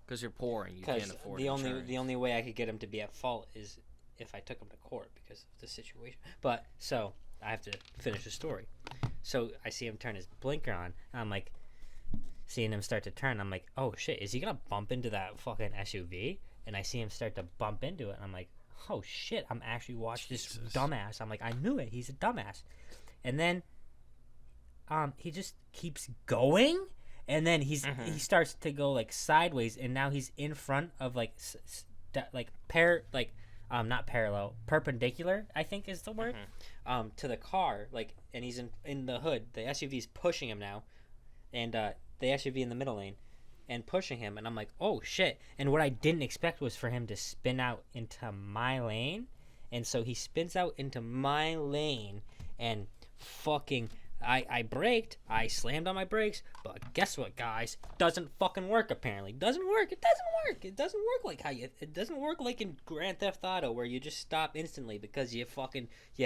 because you're poor and you can't afford insurance. The only way I could get him to be at fault is if I took him to court because of the situation. But so I have to finish the story. So I see him turn his blinker on, and I'm like, seeing him start to turn, I'm like, oh shit, is he gonna bump into that fucking SUV? And I see him start to bump into it, and I'm like, oh shit, I'm actually watching this dumbass. I'm like, I knew it, he's a dumbass. And then he just keeps going, and then he starts to go like sideways, and now he's in front of not parallel, perpendicular, I think is the word, to the car, like, and he's in the hood. The SUV's pushing him now, and the SUV in the middle lane, and pushing him, and I'm like, oh shit. And what I didn't expect was for him to spin out into my lane, and so he spins out into my lane, and fucking I braked, I slammed on my brakes, but guess what, guys? Doesn't fucking work apparently. It doesn't work like in Grand Theft Auto where you just stop instantly because you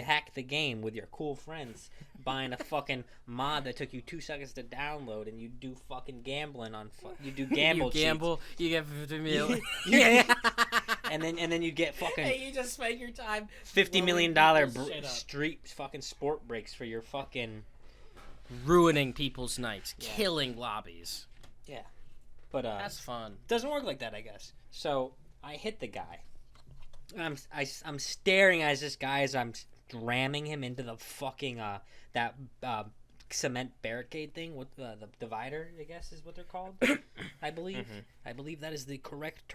hack the game with your cool friends buying a fucking mod that took you 2 seconds to download, and you do fucking gambling on you gamble, you get 50 million. Yeah. and then you get fucking hey, you just spend your time $50 million street fucking sport breaks for your fucking ruining people's nights, killing lobbies. Yeah, but that's fun. Doesn't work like that, I guess. So I hit the guy. I'm staring at this guy as I'm ramming him into the fucking that cement barricade thing with the divider, I guess is what they're called. I believe. Mm-hmm. I believe that is the correct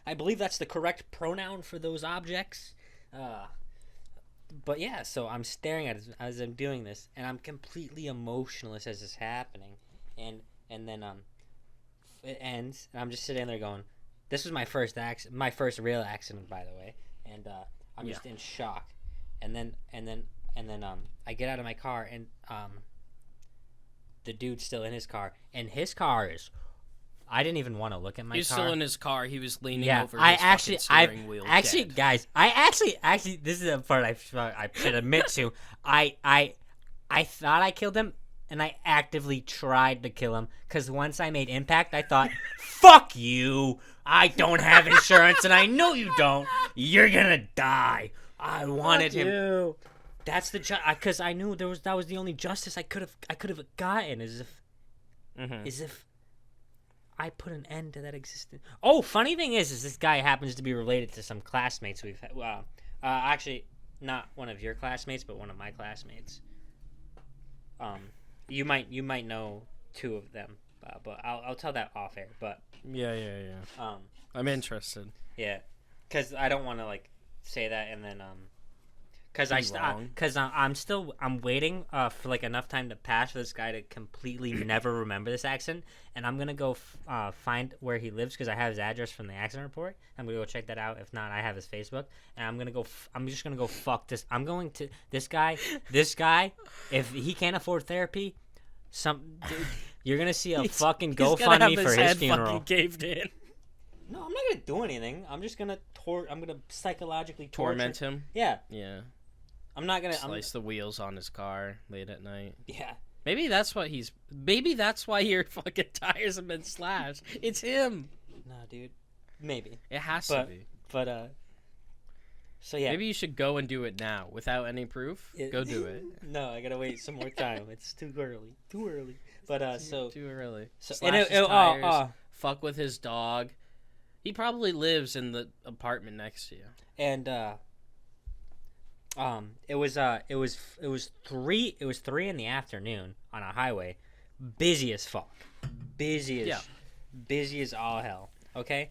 I believe that's the correct pronoun for those objects. But yeah, so I'm staring at it as I'm doing this, and I'm completely emotionless as it's happening, and then it ends, and I'm just sitting there going, "This was my first real accident, by the way," and I'm just in shock, and then I get out of my car, and the dude's still in his car, and his car is. I didn't even want to look at my car. He's still in his car. He was leaning over his steering wheel. Guys, this is the part I should admit to. I thought I killed him, and I actively tried to kill him, because once I made impact, I thought, fuck you. I don't have insurance, and I know you don't. You're gonna die. I wanted him. You. That's because I knew that was the only justice I could have gotten, as if I put an end to that existence. Oh, funny thing is this guy happens to be related to some classmates we've had. Actually, not one of your classmates, but one of my classmates. You might know 2 of them, but I'll tell that off air. But yeah. I'm interested. Yeah, because I don't want to like say that and then because I'm waiting for like enough time to pass for this guy to completely never remember this accident, and I'm gonna go find where he lives because I have his address from the accident report. I'm gonna go check that out. If not, I have his Facebook, and I'm just gonna go fuck this. I'm going to this guy. If he can't afford therapy, you're gonna see a fucking GoFundMe for his funeral. Fucking caved in. No, I'm not gonna do anything. I'm just gonna psychologically torment him. Yeah. Yeah. I'm not gonna slice the wheels on his car late at night. Yeah. Maybe that's why your fucking tires have been slashed. It's him. No, dude. Maybe. It has to be. But So yeah. Maybe you should go and do it now without any proof. Go do it. No, I gotta wait some more time. It's too early. Too early. But too early. So Slash his tires, fuck with his dog. He probably lives in the apartment next to you. And it was 3 in the afternoon on a highway, busy as fuck, busy as all hell. Okay,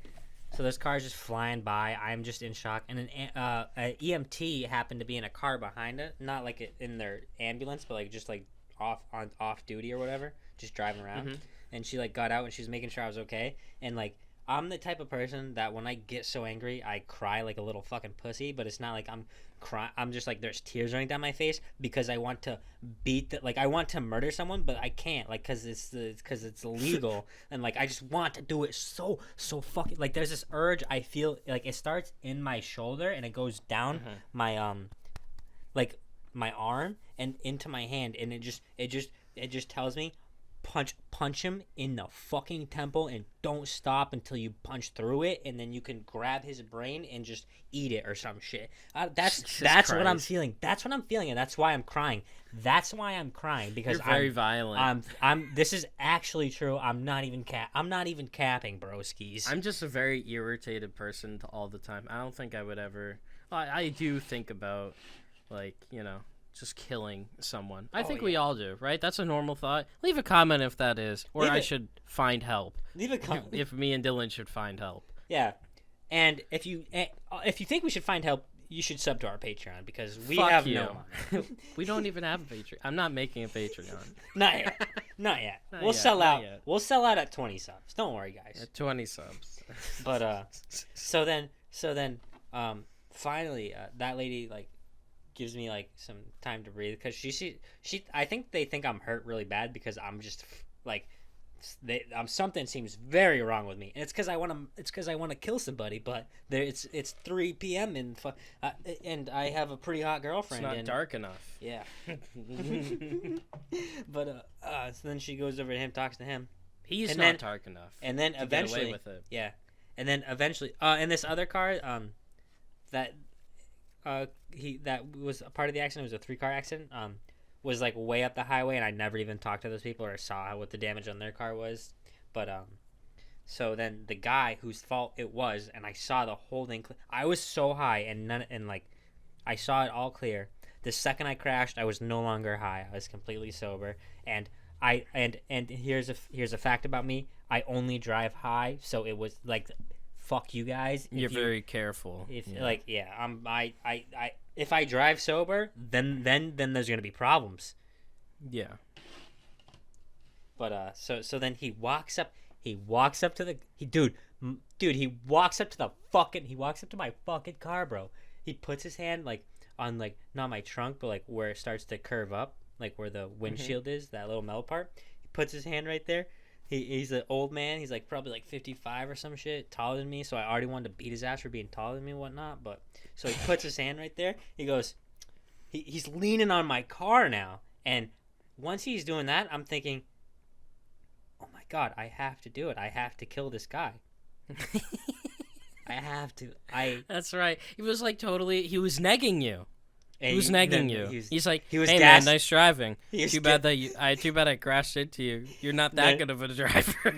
so those cars just flying by. I'm just in shock. And an EMT happened to be in a car behind it, not like in their ambulance, but like just like off duty or whatever, just driving around. Mm-hmm. And she like got out and she was making sure I was okay. And like, I'm the type of person that when I get so angry, I cry like a little fucking pussy. But it's not like I'm crying. I'm just like there's tears running down my face because I want to I want to murder someone, but I can't, like, because it's illegal. And like I just want to do it so fucking, like, there's this urge I feel, like it starts in my shoulder and it goes down my like my arm and into my hand, and it just tells me, punch him in the fucking temple and don't stop until you punch through it, and then you can grab his brain and just eat it or some shit. That's what I'm feeling. That's what I'm feeling, and that's why I'm crying. That's why I'm crying, because you're very violent. This is actually true. I'm not even capping, broskies. I'm just a very irritated person all the time. I don't think I would ever. I do think about, like, just killing someone. I think we all do, right? That's a normal thought. Leave a comment if that is, or I should find help. Leave a comment if me and Dylan should find help. Yeah, and if you think we should find help, you should sub to our Patreon, because we have no. We don't even have a Patreon. I'm not making a Patreon. Not yet. We'll sell out. We'll sell out at 20 subs. Don't worry, guys. At 20 subs. But so then, finally, that lady like gives me like some time to breathe, because she I think they think I'm hurt really bad, because I'm just like something seems very wrong with me, and it's because I want to kill somebody, but it's 3 p.m. and I have a pretty hot girlfriend. It's not dark enough. Yeah. But so then she goes over to him, talks to him. He's not dark enough. And then eventually, get away with it. Yeah. And then eventually, in this other car, that was a part of the accident. It was a 3-car accident. Was like way up the highway, and I never even talked to those people or saw what the damage on their car was. But so then the guy whose fault it was, and I saw the whole thing. I was so high, and I saw it all clear. The second I crashed, I was no longer high. I was completely sober. And here's a fact about me. I only drive high, so it was like, fuck you guys. You're very careful. If I drive sober, then there's gonna be problems. Yeah. But so then he walks up to the he walks up to my fucking car, bro. He puts his hand like on, like, not my trunk, but like where it starts to curve up, like where the windshield is, that little metal part. He puts his hand right there. He's an old man. He's like probably like 55 or some shit, taller than me. So I already wanted to beat his ass for being taller than me and whatnot. But so he puts his hand right there. He goes, he's leaning on my car now. And once he's doing that, I'm thinking, oh my God, I have to do it. I have to kill this guy. I have to. That's right. He was like he was negging you. He was negging you. He's like, hey man, nice driving. Too bad I crashed into you. You're not that good of a driver.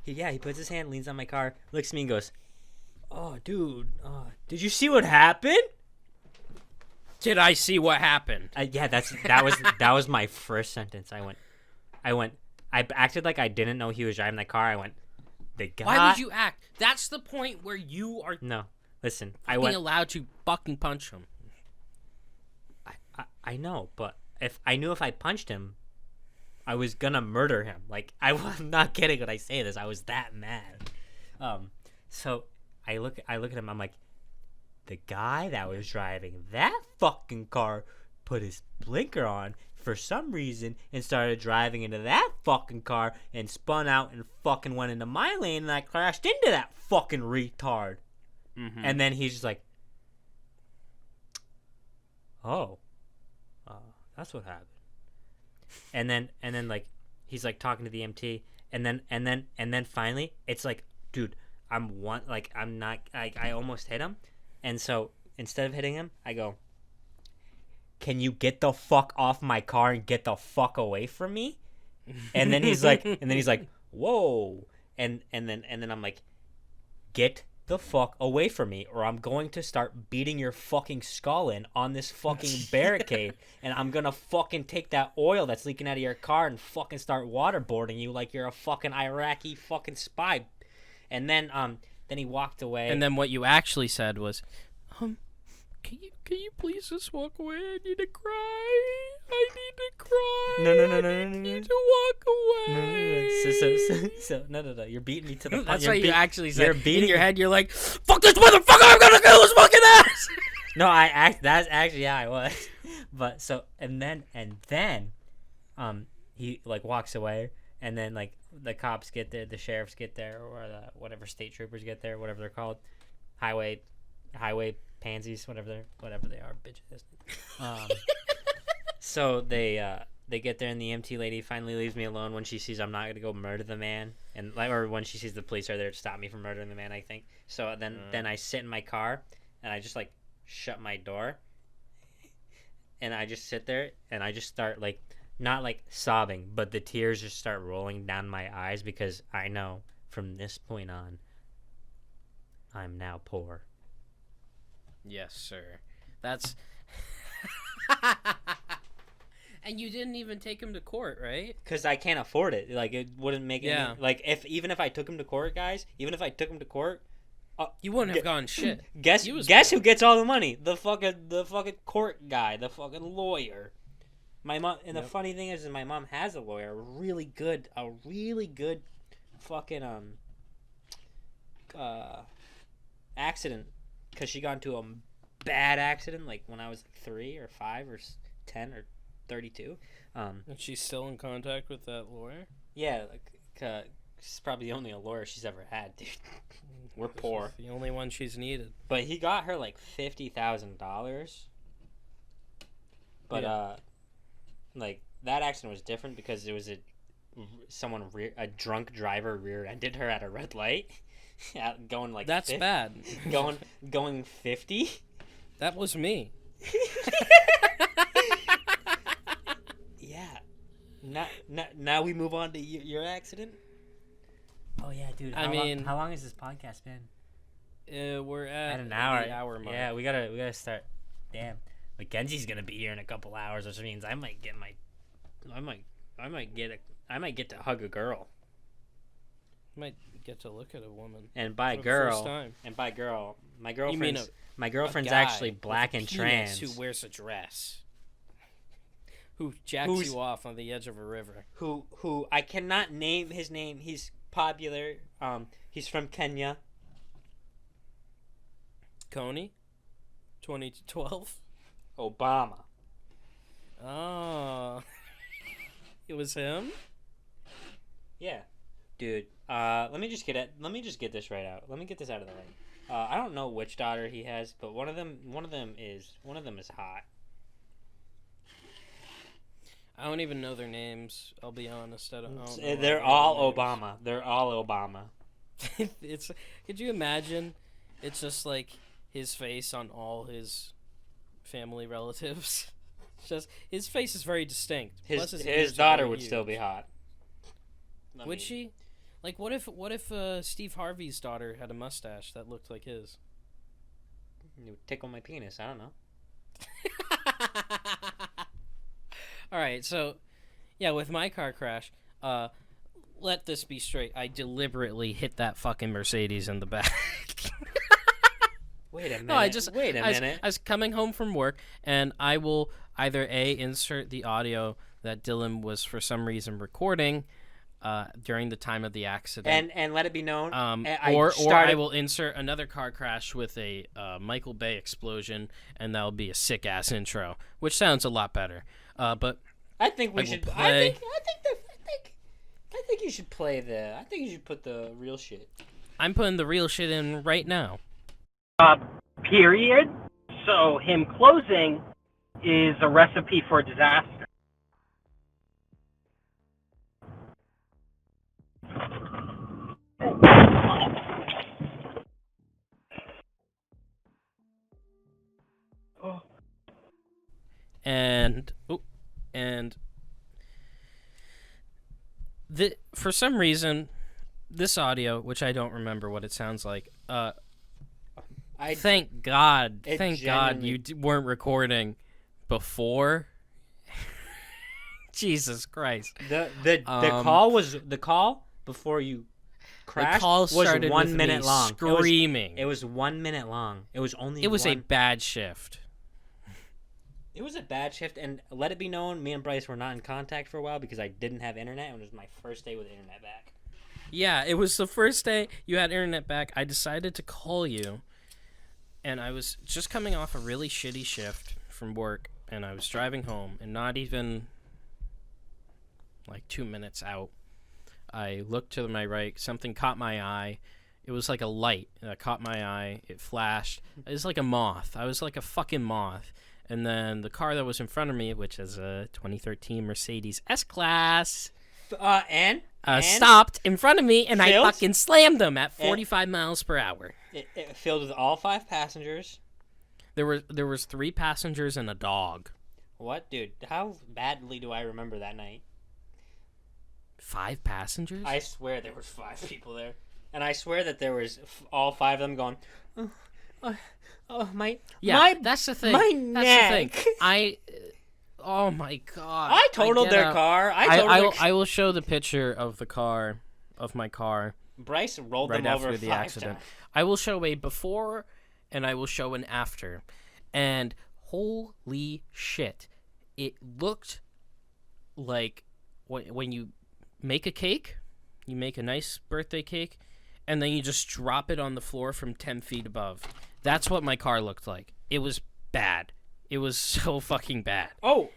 He puts his hand, leans on my car, looks at me and goes, "Oh, dude, did you see what happened?" Did I see what happened? That was my first sentence. I acted like I didn't know he was driving the car. I went, the guy. Why would you act? That's the point where you are. No. Listen, being allowed to fucking punch him. I know, but if I punched him, I was gonna murder him. Like, I'm not kidding when I say this. I was that mad. So I look at him. I'm like, the guy that was driving that fucking car put his blinker on for some reason and started driving into that fucking car and spun out and fucking went into my lane, and I crashed into that fucking retard. Mm-hmm. And then he's just like, "Oh, that's what happened." And then like he's like talking to the MT, and then finally it's like, dude, I almost hit him, and so instead of hitting him, I go, "Can you get the fuck off my car and get the fuck away from me?" And then he's like, "Whoa!" And then I'm like, "Get the fuck away from me, or I'm going to start beating your fucking skull in on this fucking barricade, and I'm gonna fucking take that oil that's leaking out of your car and fucking start waterboarding you like you're a fucking Iraqi fucking spy." And then he walked away. And then what you actually said was, can you please just walk away? I need to cry. No. I need to walk away. No. You're beating me to the punch. That's what you actually said. You're beating in your head. You're like, fuck this motherfucker. I'm gonna kill his fucking ass. No, that's actually how I was. But so and then he like walks away, and then like the cops get there, the sheriffs get there, or whatever state troopers get there, whatever they're called, highway pansies, whatever they are, bitches. So they get there, and the MT lady finally leaves me alone when she sees I'm not gonna go murder the man, and or when she sees the police are there to stop me from murdering the man, I think. So then I sit in my car, and I just like shut my door, and I just sit there, and I just start like not like sobbing, but the tears just start rolling down my eyes because I know from this point on I'm now poor. Yes, sir. That's. And you didn't even take him to court, right? Because I can't afford it. Like, it wouldn't make any... Like, even if I took him to court, guys, you wouldn't have gone shit. Guess who gets all the money? The fucking court guy, the fucking lawyer. My mom... And the funny thing is my mom has a lawyer, a really good fucking, accident. Because she got into a bad accident, like, when I was 3 or 5 or 10 or 32. And she's still in contact with that lawyer? Yeah, like, she's probably the only lawyer she's ever had, dude. We're poor. The only one she's needed. But he got her like $50,000. But like that accident was different because it was a drunk driver rear-ended her at a red light, going like that's 50, bad. going 50. That was me. Yeah. Now we move on to your accident. Oh yeah, dude. How long has this podcast been? We're at an hour. The hour mark. Yeah, we gotta start. Damn, Mackenzie's gonna be here in a couple hours, which means I might get to hug a girl. Might get to look at a woman. And by girl, my girlfriend's my girlfriend's actually black and trans. Who wears a dress? Who jacks you off on the edge of a river? Who I cannot name his name. He's popular. He's from Kenya. Coney? 2012? Obama. Oh. It was him? Yeah. Dude, let me just get this right out. Let me get this out of the way. I don't know which daughter he has, but one of them is hot. I don't even know their names. I'll be honest. I don't know. They're all Obama. They're all Obama. Could you imagine? It's just like his face on all his family relatives. It's just his face is very distinct. His daughter would still be hot. Would she? Like, what if Steve Harvey's daughter had a mustache that looked like his? It would tickle my penis. I don't know. All right, so, yeah, with my car crash, let this be straight. I deliberately hit that fucking Mercedes in the back. Wait a minute. No, Wait a minute. I was coming home from work, and I will either insert the audio that Dylan was for some reason recording during the time of the accident, and let it be known, or I will insert another car crash with a Michael Bay explosion, and that'll be a sick ass intro, which sounds a lot better. But I think we should. I think you should play the. I think you should put the real shit. I'm putting the real shit in right now. Period. So him closing is a recipe for disaster. and for some reason, this audio, which I don't remember what it sounds like, thank God you weren't recording before. Jesus Christ. The call before you crashed was 1 minute long. Screaming. It was 1 minute long. It was a bad shift. It was a bad shift, and let it be known, me and Bryce were not in contact for a while because I didn't have internet, and it was my first day with internet back. Yeah, it was the first day you had internet back. I decided to call you, and I was just coming off a really shitty shift from work, and I was driving home, and not even like 2 minutes out, I looked to my right, something caught my eye. It was like a light that caught my eye. It flashed. It was like a moth. I was like a fucking moth. And then the car that was in front of me, which is a 2013 Mercedes S-Class, stopped in front of me, and I fucking slammed them at 45 miles per hour. It filled with all 5 passengers. There was 3 passengers and a dog. What, dude? How badly do I remember that night? 5 passengers? I swear there was 5 people there, and I swear that there was all 5 of them going. That's the thing. My neck. Oh my God. I totaled their car. I will show the picture of my car. Bryce rolled right them after over the 5 accident. times. I will show a before and I will show an after. And holy shit. It looked like when you make a cake, you make a nice birthday cake, and then you just drop it on the floor from 10 feet above. That's what my car looked like. It was bad. It was so fucking bad. Oh!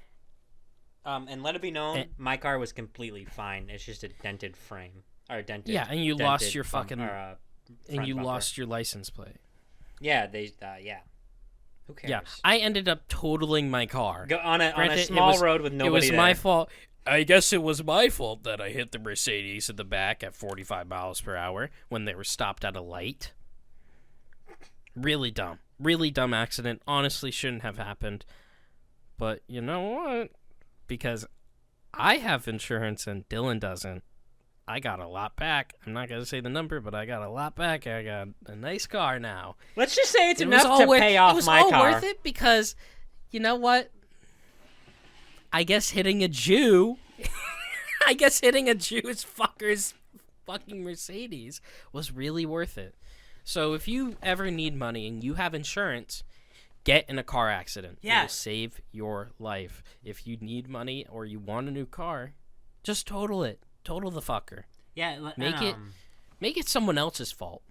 And let it be known, my car was completely fine. It's just a dented frame. Or dented. Yeah, and you lost your fucking... and you lost your license plate. Yeah, yeah. Who cares? Yeah, I ended up totaling my car. On a small road with nobody there. It was my fault. I guess it was my fault that I hit the Mercedes in the back at 45 miles per hour when they were stopped at a light. Really dumb. Really dumb accident. Honestly, shouldn't have happened. But you know what? Because I have insurance and Dylan doesn't, I got a lot back. I'm not going to say the number, but I got a lot back. I got a nice car now. Let's just say it's enough to pay off my car. It was all worth it because, you know what? I guess hitting a Jew... I guess hitting a Jewish fucker's fucking Mercedes was really worth it. So if you ever need money and you have insurance, get in a car accident. Yeah. It will save your life. If you need money or you want a new car, just total it. Total the fucker. Yeah. Make it someone else's fault.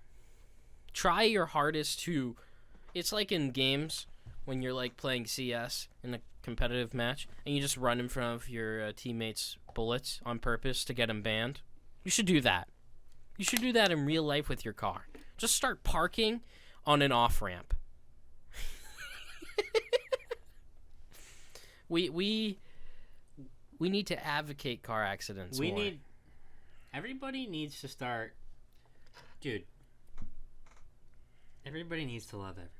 Try your hardest to... It's like in games when you're like playing CS in a competitive match and you just run in front of your teammates' bullets on purpose to get them banned. You should do that. You should do that in real life with your car. Just start parking on an off-ramp. We need to advocate car accidents more. Everybody needs to start... Dude. Everybody needs to love everybody.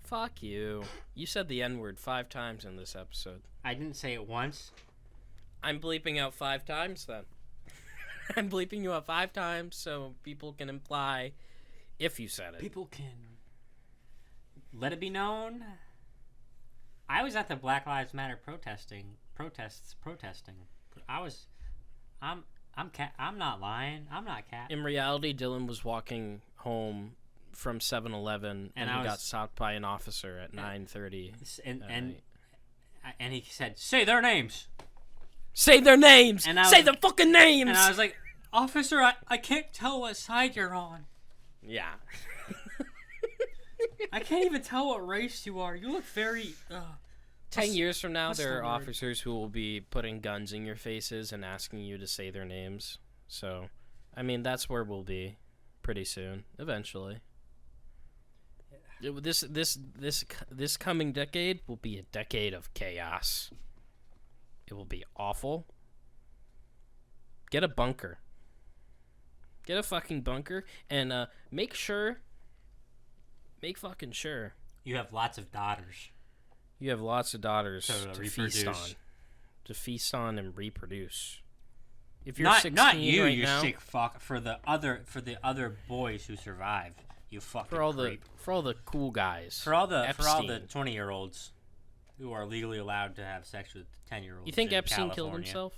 Fuck you. You said the N-word 5 times in this episode. I didn't say it once. I'm bleeping out 5 times then. I'm bleeping you out 5 times so people can imply if you said it. People can let it be known. I was at the Black Lives Matter protesting. I'm not lying. I'm not cat. In reality, Dylan was walking home from 7-Eleven and he got stopped by an officer at 9:30. And he said, "Say their names." Say their names. Say the fucking names. And I was like, "Officer, I can't tell what side you're on." Yeah. I can't even tell what race you are. You look very... 10 years from now, there are officers who will be putting guns in your faces and asking you to say their names. So, I mean, that's where we'll be pretty soon, eventually. This coming decade will be a decade of chaos. It will be awful. Get a bunker. Get a fucking bunker and make fucking sure you have lots of daughters. You have lots of daughters To to reproduce. feast on. To feast on and reproduce. If you're Not 16 you, right you now, sick fuck. For the other boys who survive, you fucking for all creep. the cool guys. For all the Epstein. 20-year-olds who are legally allowed to have sex with 10-year-olds. You think in Epstein killed California. himself?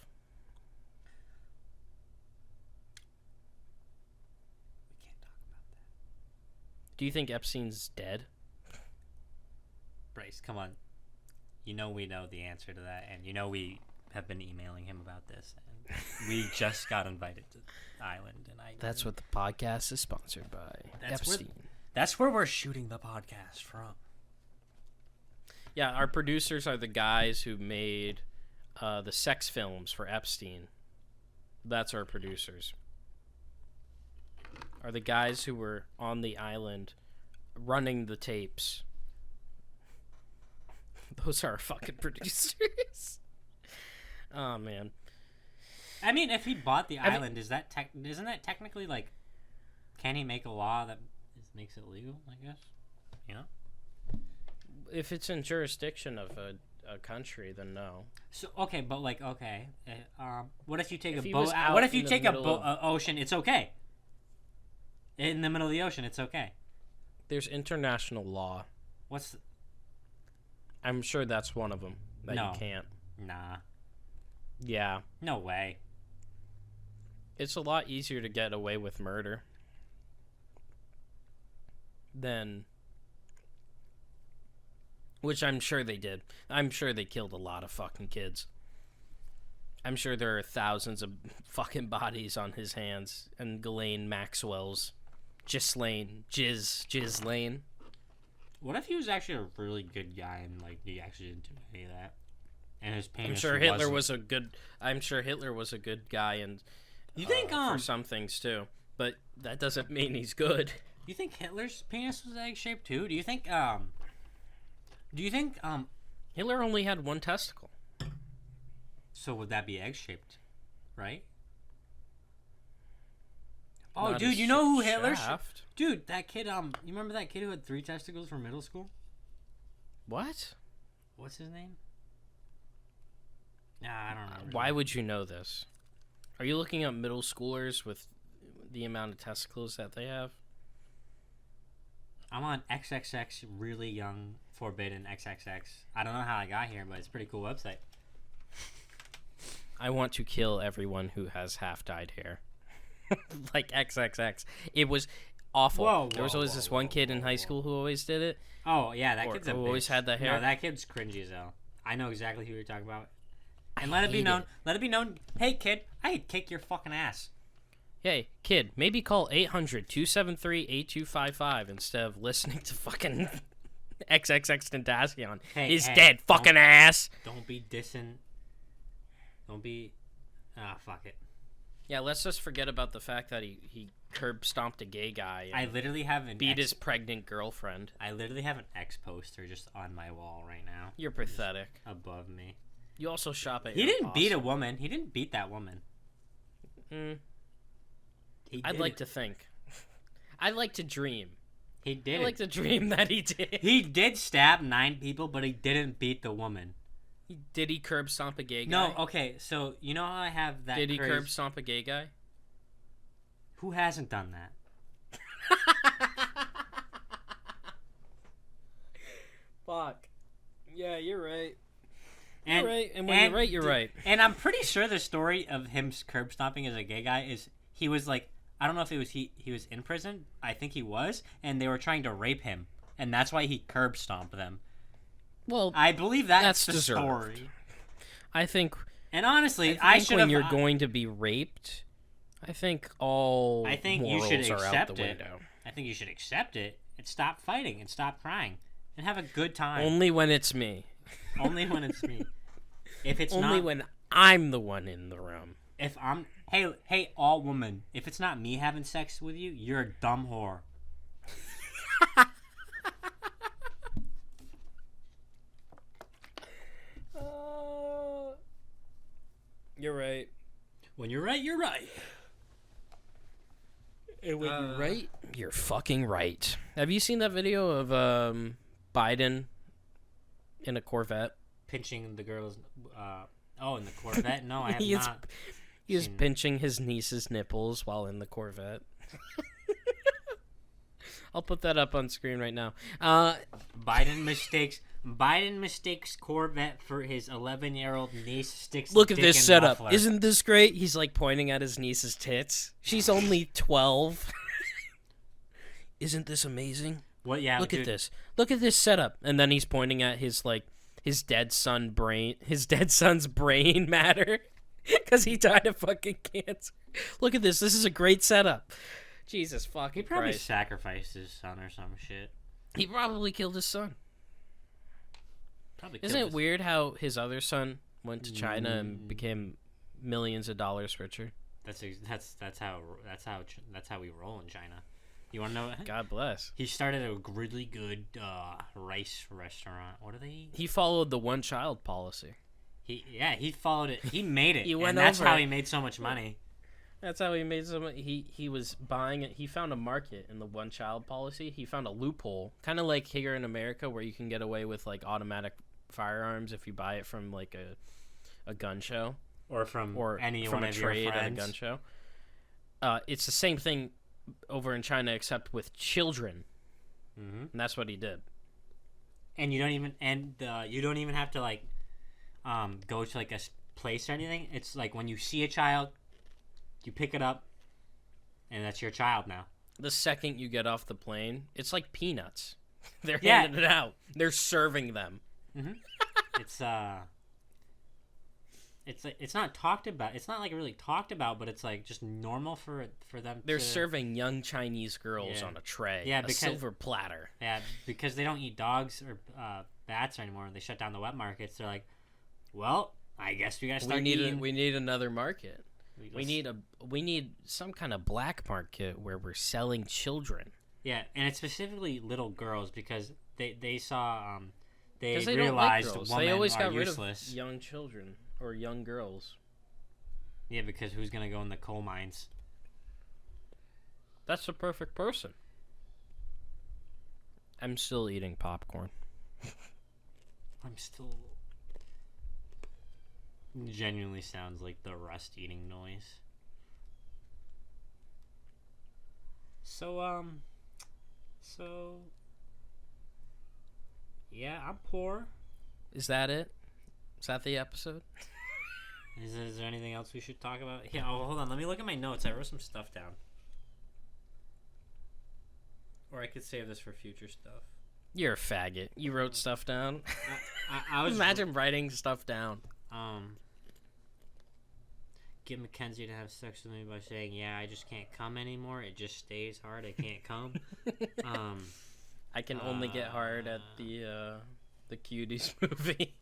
We can't talk about that. Do you think Epstein's dead? Bryce, come on. You know we know the answer to that, and you know we have been emailing him about this, and we just got invited to the island, and That's what the podcast is sponsored by. Epstein. That's where we're shooting the podcast from. Yeah, our producers are the guys who made the sex films for Epstein. That's our producers. Are the guys who were on the island running the tapes. Those are our fucking producers. Oh, man. I mean, if he bought the island, isn't that technically like, can he make a law that makes it legal? I guess, you know. If it's in jurisdiction of a country, then no. So okay, but like what if you take If a he boat? was out What if you in the take a middle boat of- ocean? It's okay. In the middle of the ocean, it's okay. There's international law. What's? I'm sure that's one of them that No. you can't. Nah, Yeah. no way. It's a lot easier to get away with murder than... Which I'm sure they did. I'm sure they killed a lot of fucking kids. I'm sure there are thousands of fucking bodies on his hands. And Ghislaine Maxwell's. Ghislaine. What if he was actually a really good guy and like he actually didn't do any of that? And his penis. I'm sure Hitler was a good guy, and You think for some things too. But that doesn't mean he's good. You think Hitler's penis was egg shaped too? Do you think Hitler only had one testicle. so would that be egg shaped, right? Oh, Not dude, a you know who Hitler? shaft. Dude, that kid. You remember that kid who had 3 testicles from middle school? What? What's his name? Nah, I don't remember. Why would you know this? Are you looking at middle schoolers with the amount of testicles that they have? I'm on XXX really young forbidden XXX. I don't know how I got here, but it's a pretty cool website. I want to kill everyone who has half dyed hair. Like XXX. It was awful. Whoa, there was whoa, always whoa, this one whoa, kid in whoa, high whoa. school who always did it. Oh yeah, that Or kid's a who always bitch. had the hair. No, that kid's cringy as hell. I know exactly who you're talking about. And let it be hate known. it. Let it be known. Hey kid, I'd kick your fucking ass. Hey, kid, maybe call 800-273-8255 instead of listening to fucking XXX Tentacion. Hey, He's hey, dead, fucking ass. Don't be dissing. Don't be. Fuck it. Yeah, let's just forget about the fact that he curb stomped a gay guy I and literally have an beat his pregnant girlfriend. I literally have an X poster just on my wall right now, You're pathetic. above me. You also shop at He your didn't boss. beat a woman. He didn't beat that woman. Mm, He I'd did like it. to think. I'd like to dream. He did I'd it. like to dream that he did. He did stab 9 people, but he didn't beat the woman. Did he curb stomp a gay guy? No, okay, so you know how I have that. Did he craze- curb stomp a gay guy? Who hasn't done that? Fuck. Yeah, you're right. And, You're right, and when you're right, you're right. And I'm pretty sure the story of him curb stomping as a gay guy is he was like, I don't know if it was he was in prison. I think he was, and they were trying to rape him, and that's why he curb stomped them. Well, I believe that's the deserved. story. I think. And honestly, I I think should when have. you're going to be raped, I think all I think you morals should are out accept the it. window. I think you should accept it and stop fighting and stop crying and have a good time. Only when it's me. Only when it's me. If it's Only not, when I'm the one in the room. if I'm, hey, all woman, if it's not me having sex with you, you're a dumb whore. You're right. When you're right, you're right. And when you're right, you're fucking right. Have you seen that video of Biden In a Corvette. Pinching the girl's. In the Corvette. No, I have not. He was pinching his niece's nipples while in the Corvette. I'll put that up on screen right now. Biden mistakes Corvette for his 11-year-old niece. Sticks. Look at dick this in setup. muffler. Isn't this great? He's like pointing at his niece's tits. She's only 12. Isn't this amazing? What? Yeah. Look at this. Look at this setup. And then he's pointing at his dead son's brain matter because he died of fucking cancer. Look at this. This is a great setup. Jesus fucking He probably Christ. sacrificed his son or some shit. He probably killed his son. Probably Isn't it weird how his other son went to China and became millions of dollars richer? That's how we roll in China. You want to know? God bless. He started a really good rice restaurant. What do they eat? He followed the one-child policy. He followed it. He made it. He went and that's over how it. he made so much money. That's how he made some. He was buying it. He found a market in the one-child policy. He found a loophole, kind of like here in America, where you can get away with like automatic firearms if you buy it from like a gun show Or from any from one a of your trade at a friends. gun show. It's the same thing over in China, except with children, and that's what he did. And you don't even have to like go to like a place or anything. It's like when you see a child, you pick it up, and that's your child now. The second you get off the plane, it's like peanuts. They're handing it out. They're serving them. It's not talked about. It's not like really talked about, but it's like just normal for them. They're serving young Chinese girls on a tray. Yeah, a silver platter. Yeah, because they don't eat dogs or bats anymore. They shut down the wet markets. They're like, well, I guess we gotta start eating. We need another market. We need some kind of black market where we're selling children. Yeah, and it's specifically little girls because they saw they Because they realized don't like girls. women They always are got useless. rid of young children or young girls. Yeah, because who's gonna go in the coal mines? That's the perfect person. I'm still eating popcorn. I'm still. Genuinely sounds like the rust eating noise. So yeah, I'm poor. Is that it? Is that the episode? Is there anything else we should talk about? Yeah, hold on. Let me look at my notes. I wrote some stuff down. Or I could save this for future stuff. You're a faggot. You wrote stuff down. I was Imagine writing stuff down. Get Mackenzie to have sex with me by saying, "Yeah, I just can't come anymore. It just stays hard. I can't come." I can only get hard at the Cuties movie.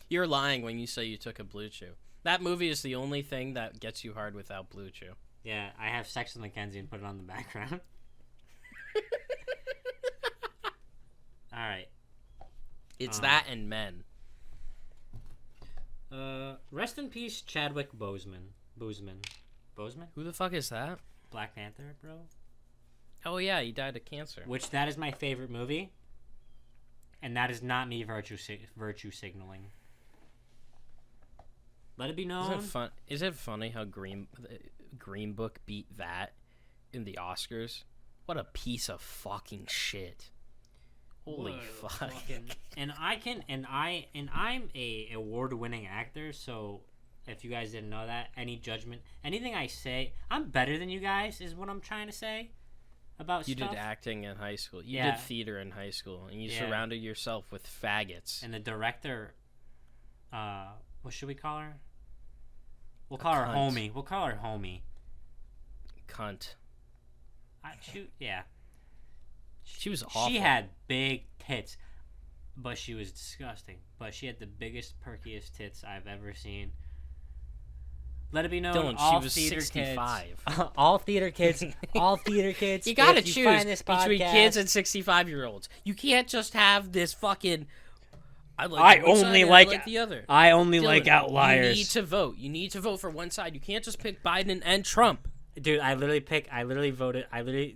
You're lying when you say you took a Blue Chew. That movie is the only thing that gets you hard without Blue Chew. Yeah, I have sex with Mackenzie and put it on the background. All right. It's that and Men. Rest in peace, Chadwick Boseman. Boseman? Who the fuck is that? Black Panther, bro. Oh yeah, he died of cancer. Which that is my favorite movie, and that is not me virtue signaling. Let it be known. Is it funny how Green Book beat that in the Oscars? What a piece of fucking shit. Holy fuck. And I'm a award-winning actor, so if you guys didn't know that, any judgment, anything I say, I'm better than you guys is what I'm trying to say about You stuff. did acting in high school. You did theater in high school, and you surrounded yourself with faggots. And the director, what should we call her? We'll call her cunt. homie. We'll call her homie. Cunt. She was awful. She had big tits, but she was disgusting. But she had the biggest, perkiest tits I've ever seen. Let it be known, Dylan, all she was theater 65. kids, all theater kids. You gotta if you choose find this between podcast- kids and 65-year-olds. You can't just have this fucking. I I one only side, like- I like the other. I only Dylan, like outliers. You need to vote. You need to vote for one side. You can't just pick Biden and Trump. Dude,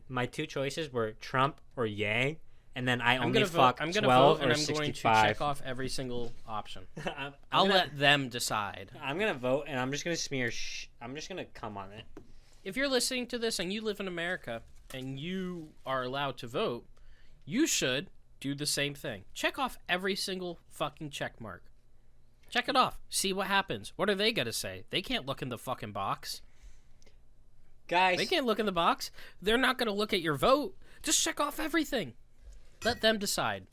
my two choices were Trump or Yang, and then I I'm only gonna fuck vote. I'm gonna 12 vote, and or I'm going to 65. check off every single option. I'm I'll gonna, let them decide. I'm gonna vote, and I'm just gonna smear. I'm just gonna come on it. If you're listening to this and you live in America and you are allowed to vote, you should do the same thing. Check off every single fucking check mark. Check it off. See what happens. What are they gonna say? They can't look in the fucking box. Guys, They can't look in the box. They're not gonna look at your vote. Just check off everything. Let them decide.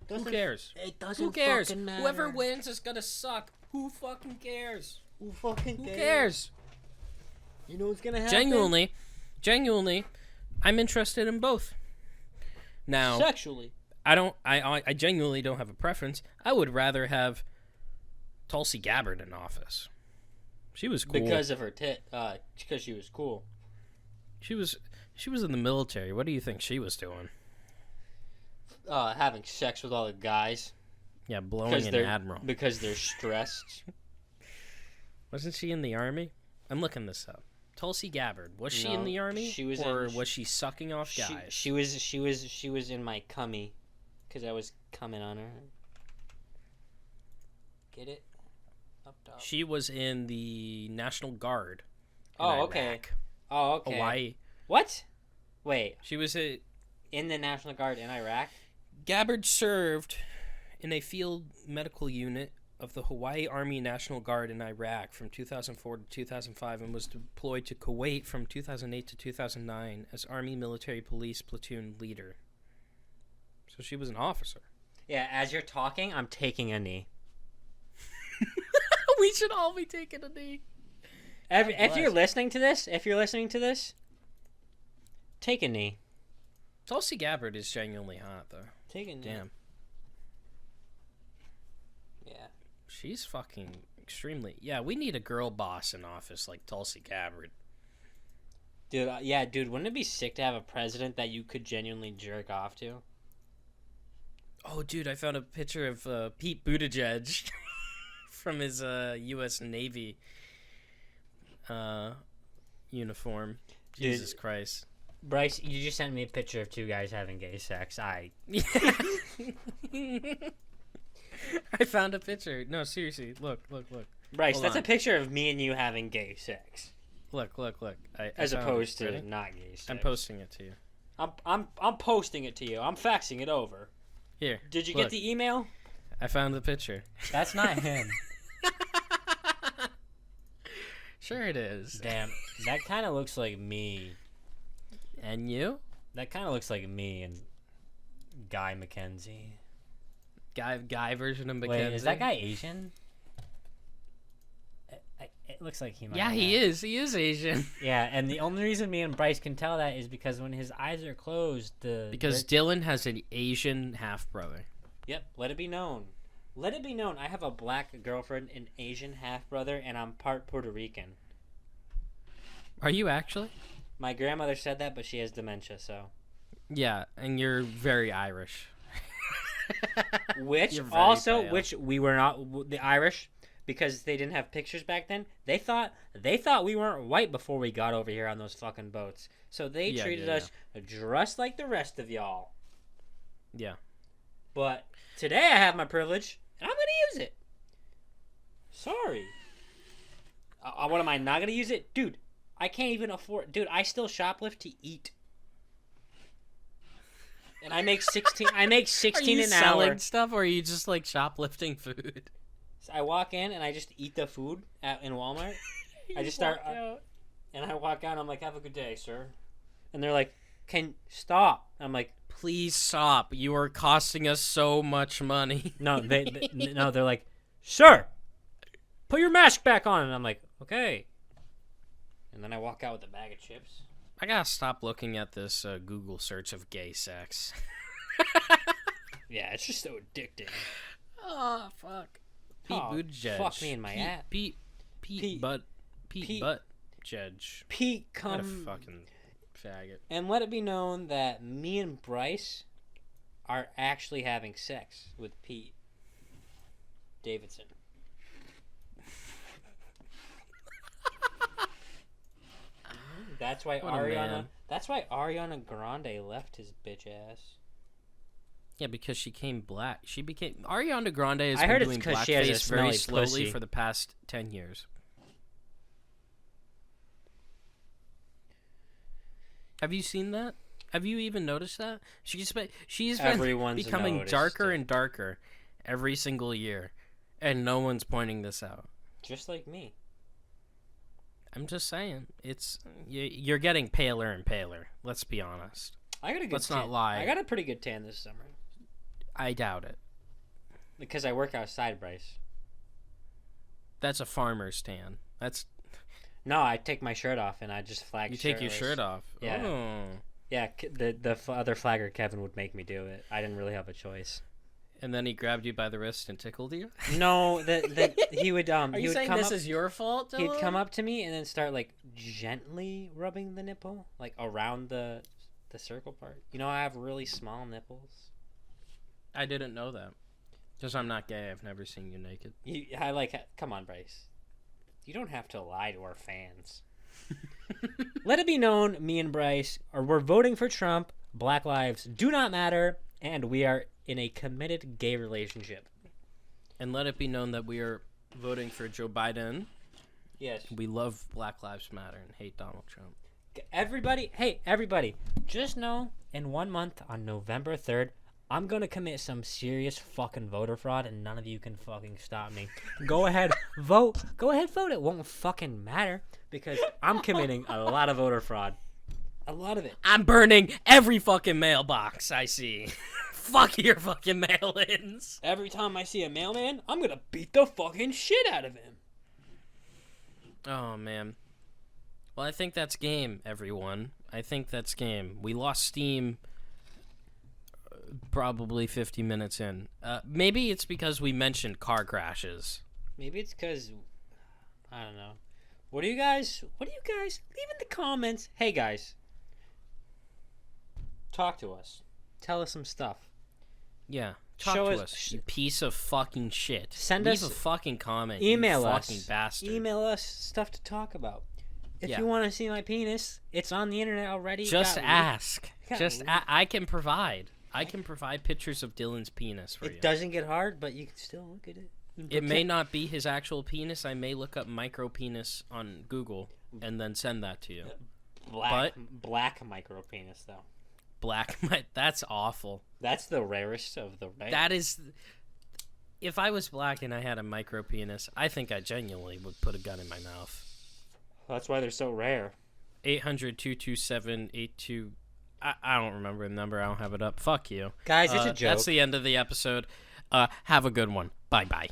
Who cares? It doesn't. Who cares? fucking matter. Whoever wins is gonna suck. Who fucking cares? Who fucking Who cares? You know what's gonna happen? Genuinely, I'm interested in both. Now, Sexually. I genuinely don't have a preference. I would rather have Tulsi Gabbard in office. She was cool. Because of her because she was cool. She was in the military. What do you think she was doing? Having sex with all the guys. Yeah, blowing an admiral. Because they're stressed. Wasn't she in the army? I'm looking this up. Tulsi Gabbard. Was she in No, the army? she was or in- was she sucking off guys? She was in my cummy. Because I was coming on her. Get it? Up top. She was in the National Guard. in Oh, okay. Iraq, Oh, okay. Hawaii. What? Wait. She was In the National Guard in Iraq? Gabbard served in a field medical unit of the Hawaii Army National Guard in Iraq from 2004 to 2005 and was deployed to Kuwait from 2008 to 2009 as Army Military Police Platoon Leader. So she was an officer. Yeah, as you're talking, I'm taking a knee. We should all be taking a knee. If you're listening to this, take a knee. Tulsi Gabbard is genuinely hot, though. Take a knee. Damn. Yeah. She's fucking extremely... Yeah, we need a girl boss in office like Tulsi Gabbard. Dude, yeah, dude, wouldn't it be sick to have a president that you could genuinely jerk off to? Oh, dude, I found a picture of Pete Buttigieg from his U.S. Navy uniform. Dude. Jesus Christ. Bryce, you just sent me a picture of two guys having gay sex. I found a picture. No, seriously. Look. Bryce, Hold that's on. a picture of me and you having gay sex. Look. As found opposed it. to Ready? not gay sex. I'm posting it to you. I'm posting it to you. I'm faxing it over. Here. Did you look. get the email? I found the picture. That's not him. Sure it is. Damn, that kind of looks like me. And you? That kind of looks like me and Guy Mackenzie. Guy version of Mackenzie. Wait, is that guy Asian? It looks like he might. Yeah, he is. He is Asian. Yeah, and the only reason me and Bryce can tell that is because when his eyes are closed, Because Dylan has an Asian half brother. Yep, let it be known. Let it be known. I have a black girlfriend, an Asian half brother, and I'm part Puerto Rican. Are you actually? My grandmother said that, but she has dementia, so. Yeah, and you're very Irish. Which You're very also, pale. which we were not the Irish, because they didn't have pictures back then. They thought we weren't white before we got over here on those fucking boats. So they Yeah, treated yeah, us just like the rest of y'all. Yeah. But today I have my privilege, and I'm gonna use it. Sorry. What am I not gonna use it, dude? I can't even afford. Dude, I still shoplift to eat. And I make 16. I make 16 Are you an selling hour. stuff, or are you just like shoplifting food? So I walk in and I just eat the food in Walmart. I just start, and I walk out. And I'm like, "Have a good day, sir." And they're like, "Can stop?" I'm like, Please stop. You are costing us so much money. "No, no." They're like, "Sir, put your mask back on." And I'm like, "Okay." And then I walk out with a bag of chips. I gotta stop looking at this Google search of gay sex. Yeah, it's just so addicting. Oh, fuck. Pete Oh, Buttigieg. fuck me in my ass. Pete Pete Judge. Pete, What a come fucking faggot. and let it be known that me and Bryce are actually having sex with Pete Davidson. That's why What a Ariana. man. That's why Ariana Grande left his bitch ass. Yeah, because she became black. Ariana Grande has I heard been it's doing 'cause she has a blackface very smelly slowly pussy. for the past 10 years. Have you seen that? Have you even noticed that? She's been Everyone's becoming noticed darker it. and darker every single year, and no one's pointing this out. Just like me. I'm just saying, you're getting paler and paler. Let's be honest. I got a good Let's tan. not lie. I got a pretty good tan this summer. I doubt it. Because I work outside, Bryce. That's a farmer's tan. No, I take my shirt off and I just flag. You take your shirtless. shirt off. Yeah. Oh. Yeah, the other flagger Kevin would make me do it. I didn't really have a choice. And then he grabbed you by the wrist and tickled you? No, he would Are he you would saying come this up, is your fault, Dylan? he'd come up to me and then start like gently rubbing the nipple, like around the circle part. You know, I have really small nipples. I didn't know that. Because I'm not gay. I've never seen you naked. Come on, Bryce. You don't have to lie to our fans. Let it be known, me and Bryce we're voting for Trump. Black lives do not matter, and we are in a committed gay relationship. And let it be known that we are voting for Joe Biden. Yes. We love Black Lives Matter and hate Donald Trump. Everybody, just know in 1 month on November 3rd, I'm going to commit some serious fucking voter fraud, and none of you can fucking stop me. Go ahead, vote. Go ahead, vote. It won't fucking matter because I'm committing a lot of voter fraud. A lot of it. I'm burning every fucking mailbox I see. Fuck your fucking mail-ins. Every time I see a mailman, I'm going to beat the fucking shit out of him. Oh, man. Well, I think that's game, everyone. I think that's game. We lost steam probably 50 minutes in. Maybe it's because we mentioned car crashes. Maybe it's because, I don't know. What do you guys, leave in the comments. Hey, guys. Talk to us. Tell us some stuff. Yeah. Talk Show to us- us, you piece of fucking shit. Send Leave us- a fucking comment, Email you us. fucking bastard. Email us stuff to talk about. If Yeah. you want to see my penis, it's on the internet already. Just Got- ask. got Just me. I can provide. I can provide pictures of Dylan's penis for you. It doesn't get hard, but you can still look at it. It may not be his actual penis. I may look up micro penis on Google and then send that to you. Black micro penis though. Black, that's awful. That's the rarest of the rare. That is, if I was black and I had a micro penis, I think I genuinely would put a gun in my mouth. That's why they're so rare. 800-227-82. I don't remember the number. I don't have it up. Fuck you. Guys, it's a joke. That's the end of the episode. Have a good one. Bye-bye.